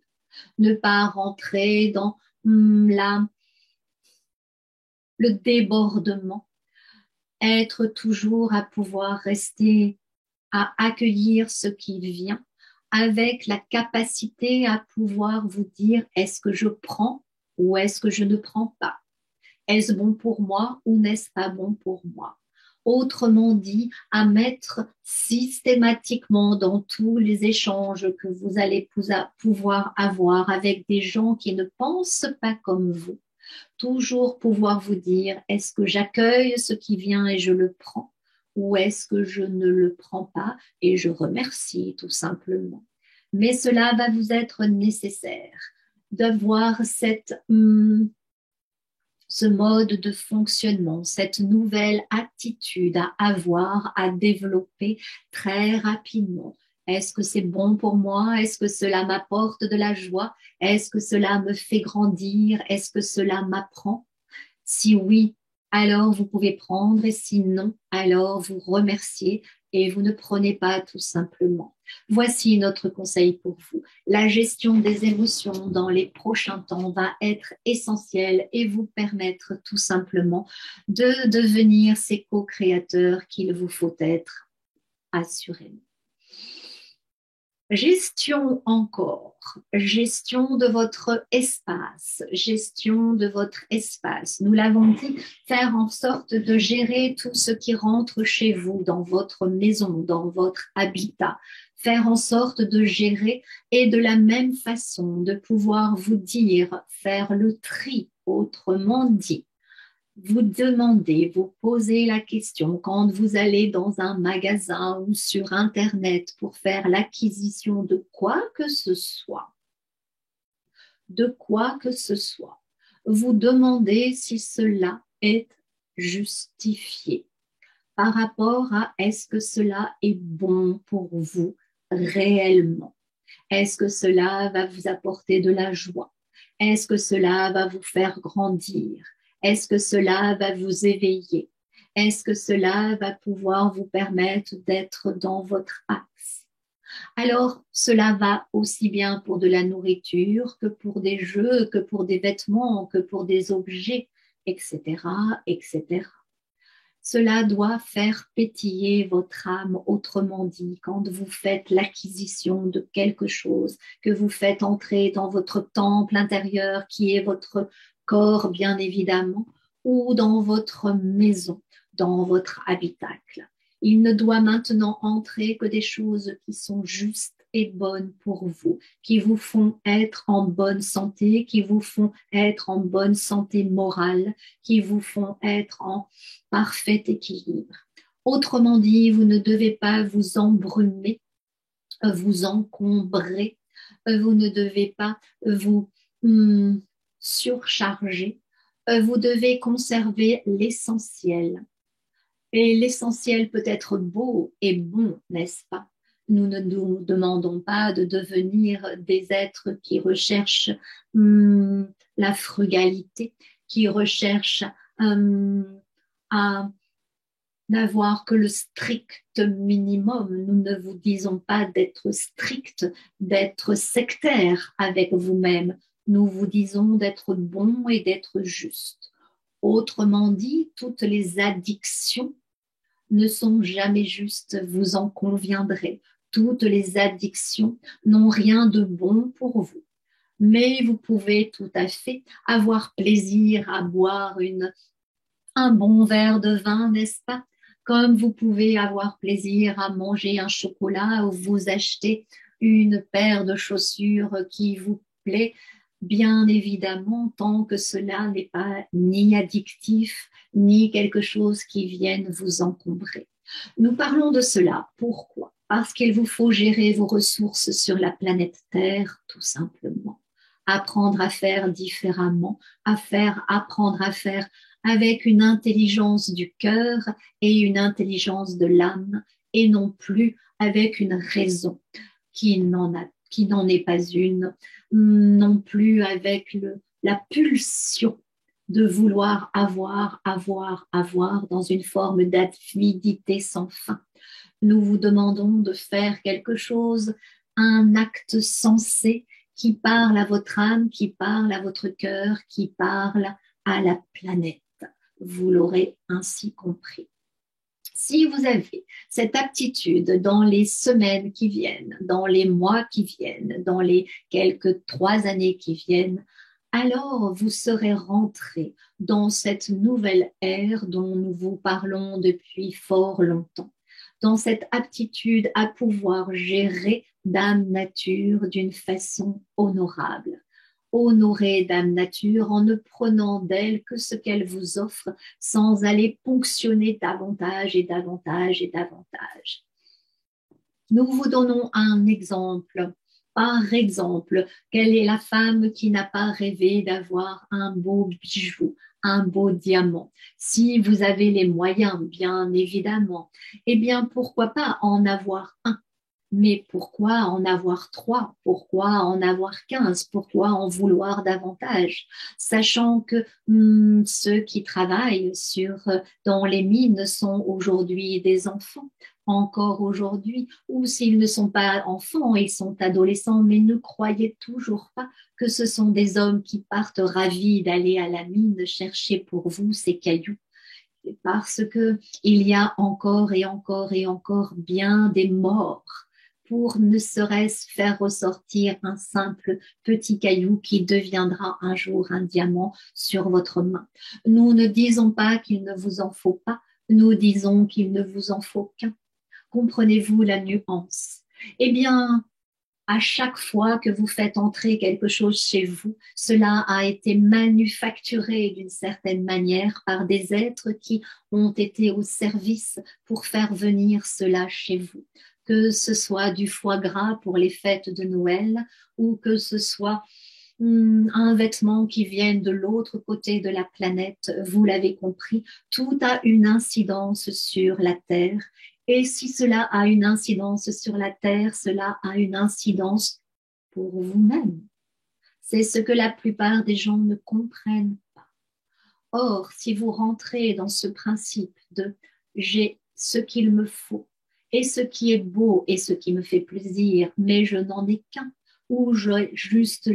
Ne pas rentrer dans le débordement, être toujours à pouvoir rester, à accueillir ce qui vient, avec la capacité à pouvoir vous dire est-ce que je prends ou est-ce que je ne prends pas? Est-ce bon pour moi ou n'est-ce pas bon pour moi? Autrement dit, à mettre systématiquement dans tous les échanges que vous allez pouvoir avoir avec des gens qui ne pensent pas comme vous, toujours pouvoir vous dire, est-ce que j'accueille ce qui vient et je le prends ou est-ce que je ne le prends pas et je remercie tout simplement. Mais cela va vous être nécessaire d'avoir ce mode de fonctionnement, cette nouvelle attitude à avoir, à développer très rapidement. Est-ce que c'est bon pour moi? Est-ce que cela m'apporte de la joie? Est-ce que cela me fait grandir? Est-ce que cela m'apprend? Si oui, alors vous pouvez prendre et si non, alors vous remerciez et vous ne prenez pas tout simplement. Voici notre conseil pour vous. La gestion des émotions dans les prochains temps va être essentielle et vous permettre tout simplement de devenir ces co-créateurs qu'il vous faut être assurément. Gestion encore, gestion de votre espace, gestion de votre espace. Nous l'avons dit, faire en sorte de gérer tout ce qui rentre chez vous, dans votre maison, dans votre habitat. Faire en sorte de gérer et de la même façon de pouvoir vous dire, faire le tri, autrement dit. Vous demandez, vous posez la question quand vous allez dans un magasin ou sur Internet pour faire l'acquisition de quoi que ce soit. De quoi que ce soit. Vous demandez si cela est justifié par rapport à est-ce que cela est bon pour vous réellement. Est-ce que cela va vous apporter de la joie? Est-ce que cela va vous faire grandir? Est-ce que cela va vous éveiller? Est-ce que cela va pouvoir vous permettre d'être dans votre axe? Alors, cela va aussi bien pour de la nourriture que pour des jeux, que pour des vêtements, que pour des objets, etc., etc. Cela doit faire pétiller votre âme, autrement dit, quand vous faites l'acquisition de quelque chose, que vous faites entrer dans votre temple intérieur qui est votre corps, bien évidemment, ou dans votre maison, dans votre habitacle. Il ne doit maintenant entrer que des choses qui sont justes et bonnes pour vous, qui vous font être en bonne santé, qui vous font être en bonne santé morale, qui vous font être en parfait équilibre. Autrement dit, vous ne devez pas vous embrumer, vous encombrer, vous ne devez pas vous surcharger, vous devez conserver l'essentiel. Et l'essentiel peut être beau et bon, n'est-ce pas? Nous ne nous demandons pas de devenir des êtres qui recherchent la frugalité, qui recherchent à n'avoir que le strict minimum. Nous ne vous disons pas d'être strict, d'être sectaire avec vous-même. Nous vous disons d'être bon et d'être juste. Autrement dit, toutes les addictions ne sont jamais justes, vous en conviendrez. Toutes les addictions n'ont rien de bon pour vous. Mais vous pouvez tout à fait avoir plaisir à boire un bon verre de vin, n'est-ce pas? Comme vous pouvez avoir plaisir à manger un chocolat ou vous acheter une paire de chaussures qui vous plaît, bien évidemment, tant que cela n'est pas ni addictif, ni quelque chose qui vienne vous encombrer. Nous parlons de cela. Pourquoi? Parce qu'il vous faut gérer vos ressources sur la planète Terre, tout simplement. Apprendre à faire différemment, apprendre à faire avec une intelligence du cœur et une intelligence de l'âme, et non plus avec une raison qui n'en est pas une, non plus avec la pulsion de vouloir avoir dans une forme d'avidité sans fin. Nous vous demandons de faire quelque chose, un acte sensé qui parle à votre âme, qui parle à votre cœur, qui parle à la planète. Vous l'aurez ainsi compris. Si vous avez cette aptitude dans les semaines qui viennent, dans les mois qui viennent, dans les quelques 3 années qui viennent, alors vous serez rentré dans cette nouvelle ère dont nous vous parlons depuis fort longtemps, dans cette aptitude à pouvoir gérer Dame Nature d'une façon honorable. Honorer Dame Nature en ne prenant d'elle que ce qu'elle vous offre sans aller ponctionner davantage et davantage et davantage. Nous vous donnons un exemple. Par exemple, quelle est la femme qui n'a pas rêvé d'avoir un beau bijou, un beau diamant? Si vous avez les moyens, bien évidemment, eh bien, pourquoi pas en avoir un? Mais pourquoi en avoir 3? Pourquoi en avoir 15? Pourquoi en vouloir davantage? Sachant que ceux qui travaillent dans les mines sont aujourd'hui des enfants, encore aujourd'hui, ou s'ils ne sont pas enfants, ils sont adolescents, mais ne croyez toujours pas que ce sont des hommes qui partent ravis d'aller à la mine chercher pour vous ces cailloux. Parce que il y a encore et encore et encore bien des morts pour ne serait-ce faire ressortir un simple petit caillou qui deviendra un jour un diamant sur votre main. Nous ne disons pas qu'il ne vous en faut pas, nous disons qu'il ne vous en faut qu'un. Comprenez-vous la nuance? Eh bien, à chaque fois que vous faites entrer quelque chose chez vous, cela a été manufacturé d'une certaine manière par des êtres qui ont été au service pour faire venir cela chez vous. Que ce soit du foie gras pour les fêtes de Noël ou que ce soit un vêtement qui vienne de l'autre côté de la planète, vous l'avez compris, tout a une incidence sur la Terre. Et si cela a une incidence sur la Terre, cela a une incidence pour vous-même. C'est ce que la plupart des gens ne comprennent pas. Or, si vous rentrez dans ce principe de j'ai ce qu'il me faut et ce qui est beau et ce qui me fait plaisir, mais je n'en ai qu'un, ou j'ai juste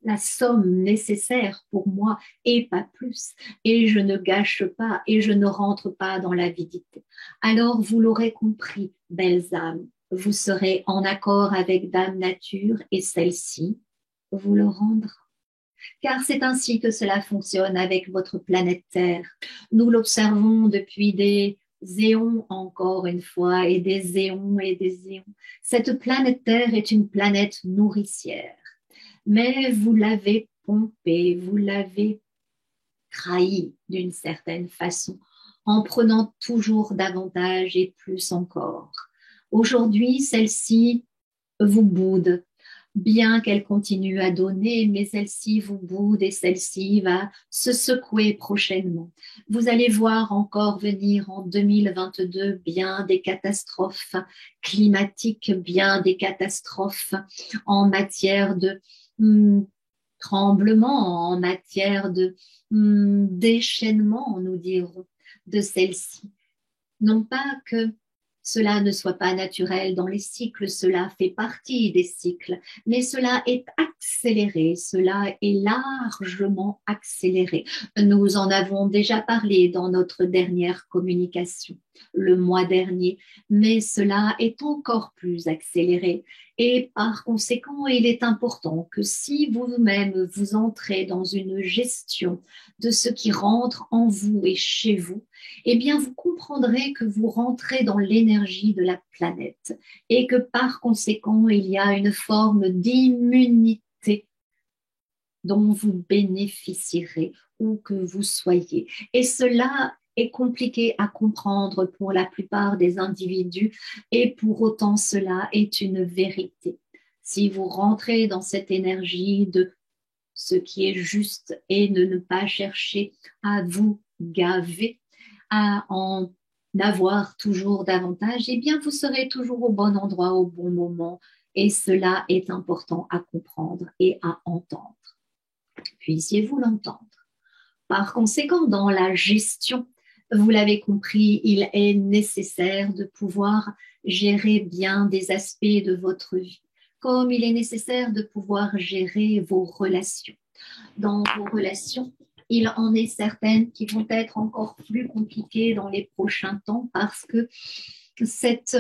la somme nécessaire pour moi et pas plus, et je ne gâche pas et je ne rentre pas dans l'avidité. Alors, vous l'aurez compris, belles âmes, vous serez en accord avec Dame Nature et celle-ci vous le rendra. Car c'est ainsi que cela fonctionne avec votre planète Terre. Nous l'observons depuis des éons encore une fois, et des éons et des éons. Cette planète Terre est une planète nourricière, mais vous l'avez pompée, vous l'avez trahie d'une certaine façon, en prenant toujours davantage et plus encore. Aujourd'hui, celle-ci vous boude, bien qu'elle continue à donner, mais celle-ci vous boude et celle-ci va se secouer prochainement. Vous allez voir encore venir en 2022 bien des catastrophes climatiques, bien des catastrophes en matière de tremblement, en matière de déchaînement, nous dirons, de celle-ci. Non pas que cela ne soit pas naturel dans les cycles, cela fait partie des cycles, mais cela est accéléré, cela est largement accéléré. Nous en avons déjà parlé dans notre dernière communication le mois dernier, mais cela est encore plus accéléré. Et par conséquent, il est important que si vous-même vous entrez dans une gestion de ce qui rentre en vous et chez vous, eh bien, vous comprendrez que vous rentrez dans l'énergie de la planète et que par conséquent, il y a une forme d'immunité dont vous bénéficierez où que vous soyez. Et cela est compliqué à comprendre pour la plupart des individus et pour autant cela est une vérité. Si vous rentrez dans cette énergie de ce qui est juste et de ne pas chercher à vous gaver, à en avoir toujours davantage, eh bien, vous serez toujours au bon endroit au bon moment. Et cela est important à comprendre et à entendre. Puissiez-vous l'entendre. Par conséquent, dans la gestion, vous l'avez compris, il est nécessaire de pouvoir gérer bien des aspects de votre vie, comme il est nécessaire de pouvoir gérer vos relations. Dans vos relations, il en est certaines qui vont être encore plus compliquées dans les prochains temps parce que cette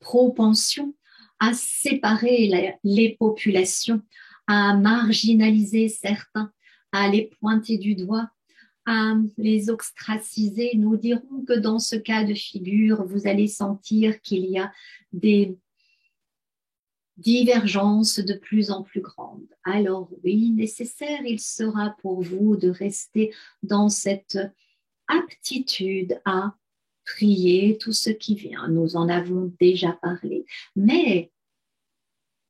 propension à séparer les populations, à marginaliser certains, à les pointer du doigt, à les ostraciser, nous dirons que dans ce cas de figure, vous allez sentir qu'il y a des divergences de plus en plus grandes. Alors oui, nécessaire, il sera pour vous de rester dans cette aptitude à trier tout ce qui vient. Nous en avons déjà parlé. Mais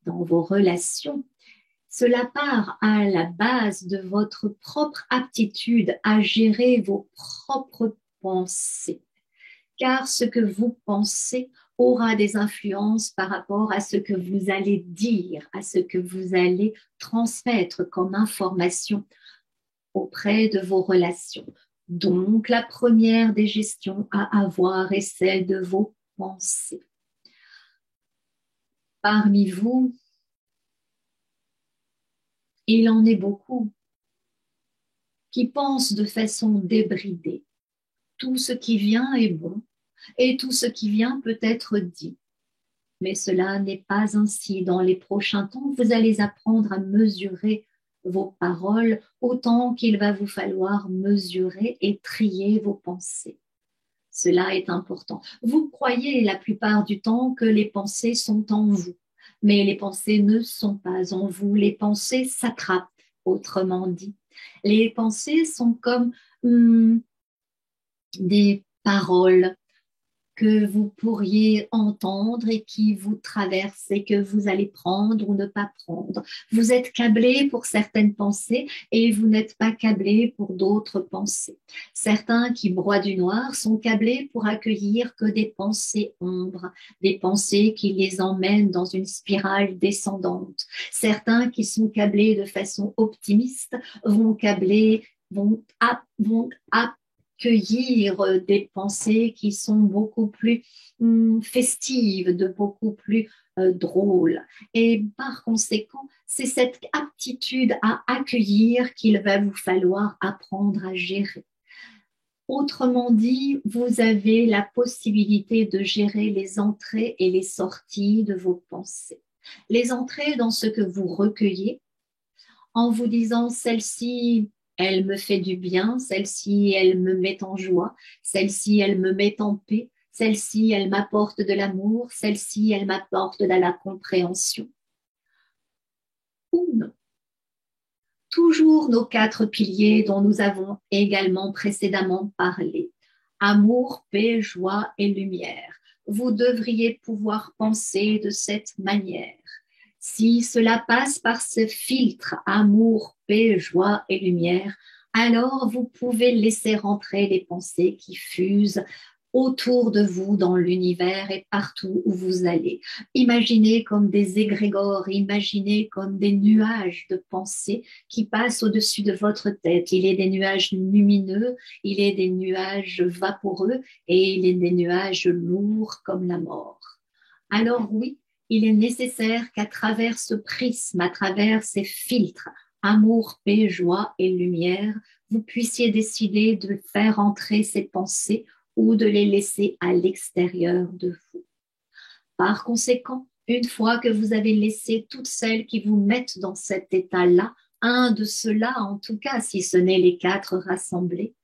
dans vos relations, cela part à la base de votre propre aptitude à gérer vos propres pensées. Car ce que vous pensez aura des influences par rapport à ce que vous allez dire, à ce que vous allez transmettre comme information auprès de vos relations. Donc, la première des gestions à avoir est celle de vos pensées. Parmi vous, il en est beaucoup qui pensent de façon débridée. Tout ce qui vient est bon et tout ce qui vient peut être dit. Mais cela n'est pas ainsi. Dans les prochains temps, vous allez apprendre à mesurer vos paroles autant qu'il va vous falloir mesurer et trier vos pensées. Cela est important. Vous croyez la plupart du temps que les pensées sont en vous, mais les pensées ne sont pas en vous. Les pensées s'attrapent, autrement dit. Les pensées sont comme des paroles que vous pourriez entendre et qui vous traversent et que vous allez prendre ou ne pas prendre. Vous êtes câblé pour certaines pensées et vous n'êtes pas câblé pour d'autres pensées. Certains qui broient du noir sont câblés pour accueillir que des pensées ombres, des pensées qui les emmènent dans une spirale descendante. Certains qui sont câblés de façon optimiste vont accueillir des pensées qui sont beaucoup plus festives, de beaucoup plus drôles. Et par conséquent, c'est cette aptitude à accueillir qu'il va vous falloir apprendre à gérer. Autrement dit, vous avez la possibilité de gérer les entrées et les sorties de vos pensées. Les entrées dans ce que vous recueillez, en vous disant celle-ci elle me fait du bien, celle-ci, elle me met en joie, celle-ci, elle me met en paix, celle-ci, elle m'apporte de l'amour, celle-ci, elle m'apporte de la compréhension. Ou non. Toujours nos quatre piliers dont nous avons également précédemment parlé. Amour, paix, joie et lumière. Vous devriez pouvoir penser de cette manière. Si cela passe par ce filtre amour, paix, joie et lumière, alors vous pouvez laisser rentrer les pensées qui fusent autour de vous dans l'univers et partout où vous allez. Imaginez comme des égrégores, imaginez comme des nuages de pensées qui passent au-dessus de votre tête. Il est des nuages lumineux, il est des nuages vaporeux et il est des nuages lourds comme la mort. Alors oui, il est nécessaire qu'à travers ce prisme, à travers ces filtres, amour, paix, joie et lumière, vous puissiez décider de faire entrer ces pensées ou de les laisser à l'extérieur de vous. Par conséquent, une fois que vous avez laissé toutes celles qui vous mettent dans cet état-là, un de ceux-là en tout cas, si ce n'est les quatre rassemblés,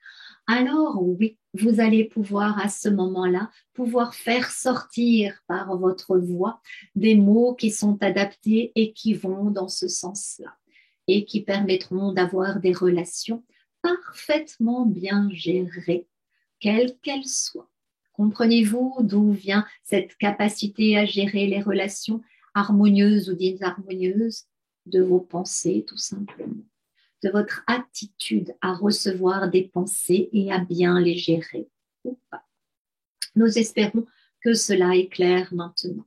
alors oui, vous allez pouvoir à ce moment-là, pouvoir faire sortir par votre voix des mots qui sont adaptés et qui vont dans ce sens-là et qui permettront d'avoir des relations parfaitement bien gérées, quelles qu'elles soient. Comprenez-vous d'où vient cette capacité à gérer les relations harmonieuses ou désharmonieuses? De vos pensées, tout simplement, de votre attitude à recevoir des pensées et à bien les gérer ou pas. Nous espérons que cela est clair maintenant.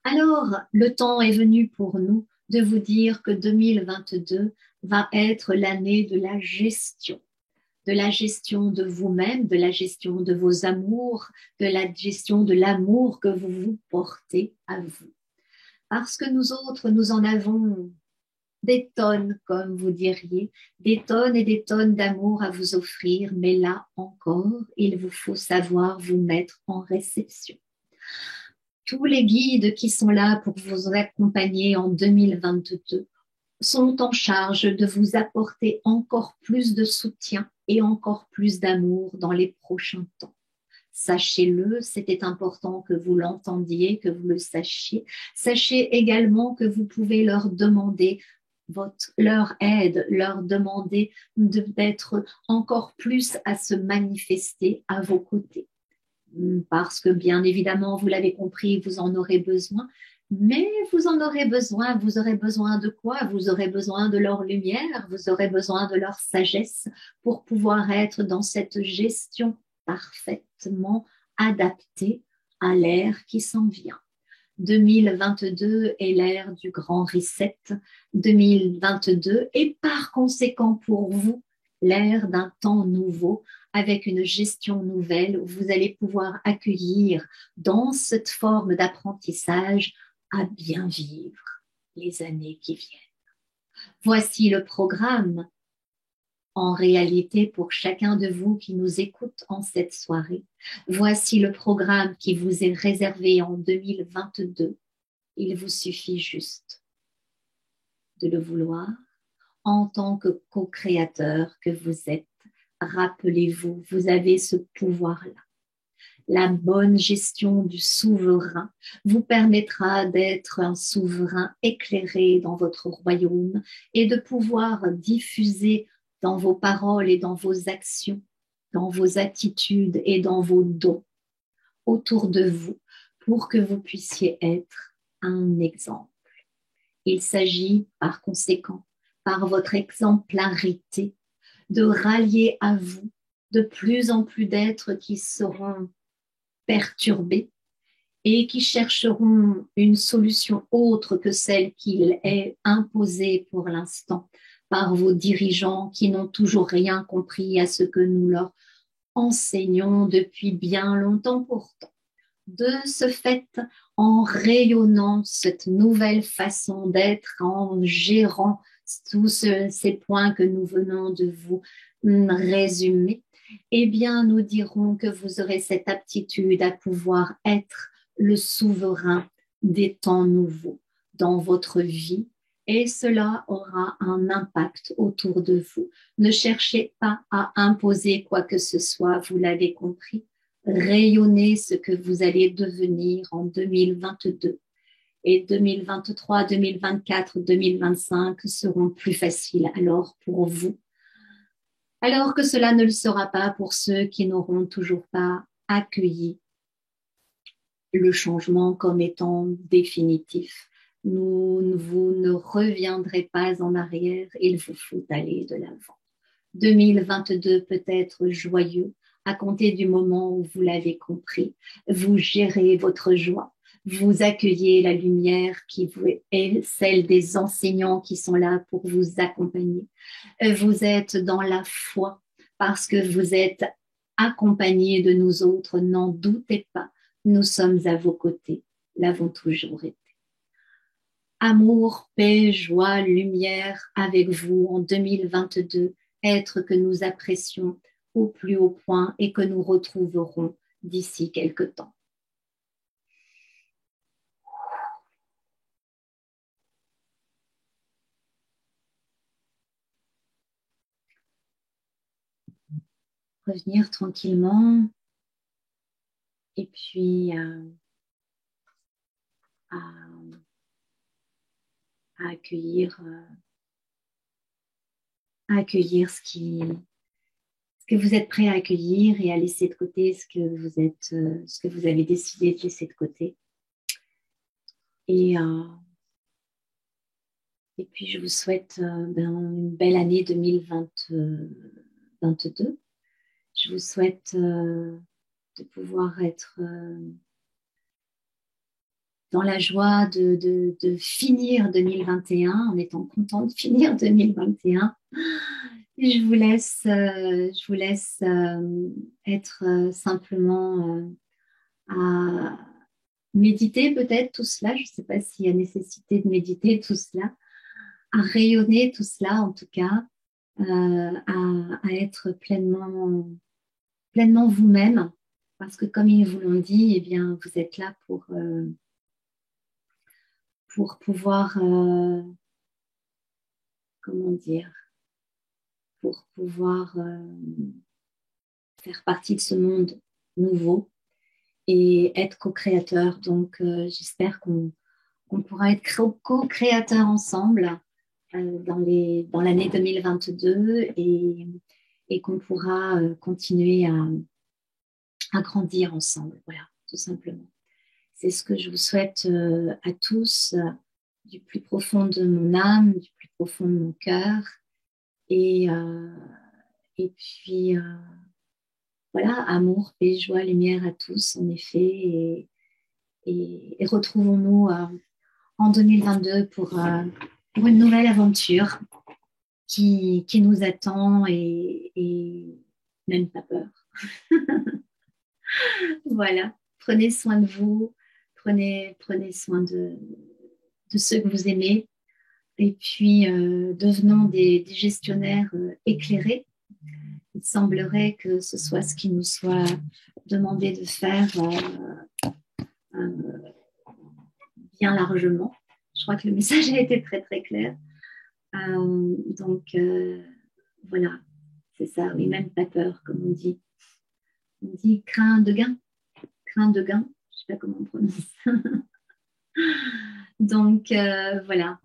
Alors, le temps est venu pour nous de vous dire que 2022 va être l'année de la gestion de vous-même, de la gestion de vos amours, de la gestion de l'amour que vous vous portez à vous. Parce que nous autres, nous en avons des tonnes, comme vous diriez, des tonnes et des tonnes d'amour à vous offrir, mais là encore, il vous faut savoir vous mettre en réception. Tous les guides qui sont là pour vous accompagner en 2022 sont en charge de vous apporter encore plus de soutien et encore plus d'amour dans les prochains temps. Sachez-le, c'était important que vous l'entendiez, que vous le sachiez. Sachez également que vous pouvez leur demander leur aide, leur demander d'être encore plus à se manifester à vos côtés. Parce que bien évidemment, vous l'avez compris, vous en aurez besoin, mais vous aurez besoin de quoi? Vous aurez besoin de leur lumière, vous aurez besoin de leur sagesse pour pouvoir être dans cette gestion parfaitement adaptée à l'ère qui s'en vient. 2022 est l'ère du grand reset. 2022 est par conséquent pour vous l'ère d'un temps nouveau avec une gestion nouvelle où vous allez pouvoir accueillir dans cette forme d'apprentissage à bien vivre les années qui viennent. Voici le programme en réalité pour chacun de vous qui nous écoute en cette soirée. Voici le programme qui vous est réservé en 2022. Il vous suffit juste de le vouloir en tant que co-créateur que vous êtes. Rappelez-vous, vous avez ce pouvoir-là. La bonne gestion du souverain vous permettra d'être un souverain éclairé dans votre royaume et de pouvoir diffuser dans vos paroles et dans vos actions, dans vos attitudes et dans vos dons autour de vous pour que vous puissiez être un exemple. Il s'agit par conséquent, par votre exemplarité, de rallier à vous de plus en plus d'êtres qui seront perturbés et qui chercheront une solution autre que celle qu'il est imposée pour l'instant par vos dirigeants qui n'ont toujours rien compris à ce que nous leur enseignons depuis bien longtemps pourtant. De ce fait, en rayonnant cette nouvelle façon d'être, en gérant tous ces points que nous venons de vous résumer, eh bien, nous dirons que vous aurez cette aptitude à pouvoir être le souverain des temps nouveaux dans votre vie et cela aura un impact autour de vous. Ne cherchez pas à imposer quoi que ce soit, vous l'avez compris. Rayonnez ce que vous allez devenir en 2022. Et 2023, 2024, 2025 seront plus faciles alors pour vous. Alors que cela ne le sera pas pour ceux qui n'auront toujours pas accueilli le changement comme étant définitif. Vous ne reviendrez pas en arrière, il vous faut aller de l'avant. 2022 peut être joyeux à compter du moment où vous l'avez compris. Vous gérez votre joie, vous accueillez la lumière qui est celle des enseignants qui sont là pour vous accompagner. Vous êtes dans la foi parce que vous êtes accompagnés de nous autres, n'en doutez pas. Nous sommes à vos côtés, l'avons toujours été. Amour, paix, joie, lumière avec vous en 2022, être que nous apprécions au plus haut point et que nous retrouverons d'ici quelque temps. Revenir tranquillement et puis à accueillir ce que vous êtes prêt à accueillir et à laisser de côté ce que vous avez décidé de laisser de côté. Et puis, je vous souhaite une belle année 2022. Je vous souhaite de pouvoir être dans la joie de finir 2021, en étant content de finir 2021. Et je vous laisse être simplement à méditer peut-être tout cela. Je ne sais pas s'il y a nécessité de méditer tout cela, à rayonner tout cela en tout cas, à être pleinement vous-même, parce que comme ils vous l'ont dit, eh bien, vous êtes là pour pouvoir, comment dire, pour pouvoir faire partie de ce monde nouveau et être co-créateur. Donc, j'espère qu'on pourra être co-créateur ensemble dans l'année 2022 et qu'on pourra continuer à grandir ensemble. Voilà, tout simplement. C'est ce que je vous souhaite à tous du plus profond de mon âme, du plus profond de mon cœur. Et puis, voilà, amour, paix, joie, lumière à tous, en effet. Et retrouvons-nous en 2022 pour une nouvelle aventure qui nous attend et même pas peur. Voilà, prenez soin de vous, prenez soin de ceux que vous aimez et puis devenons des gestionnaires éclairés. Il semblerait que ce soit ce qui nous soit demandé de faire bien largement. Je crois que le message a été très très clair. Donc voilà, c'est ça, oui, même pas peur, comme on dit. On dit craint de gain, je ne sais pas comment on prononce. Donc voilà.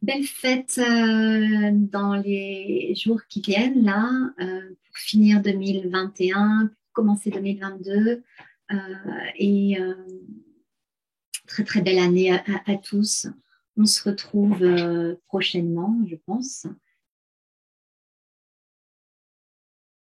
Belle fête dans les jours qui viennent, là, pour finir 2021, pour commencer 2022. Et très très belle année à tous. On se retrouve prochainement, je pense.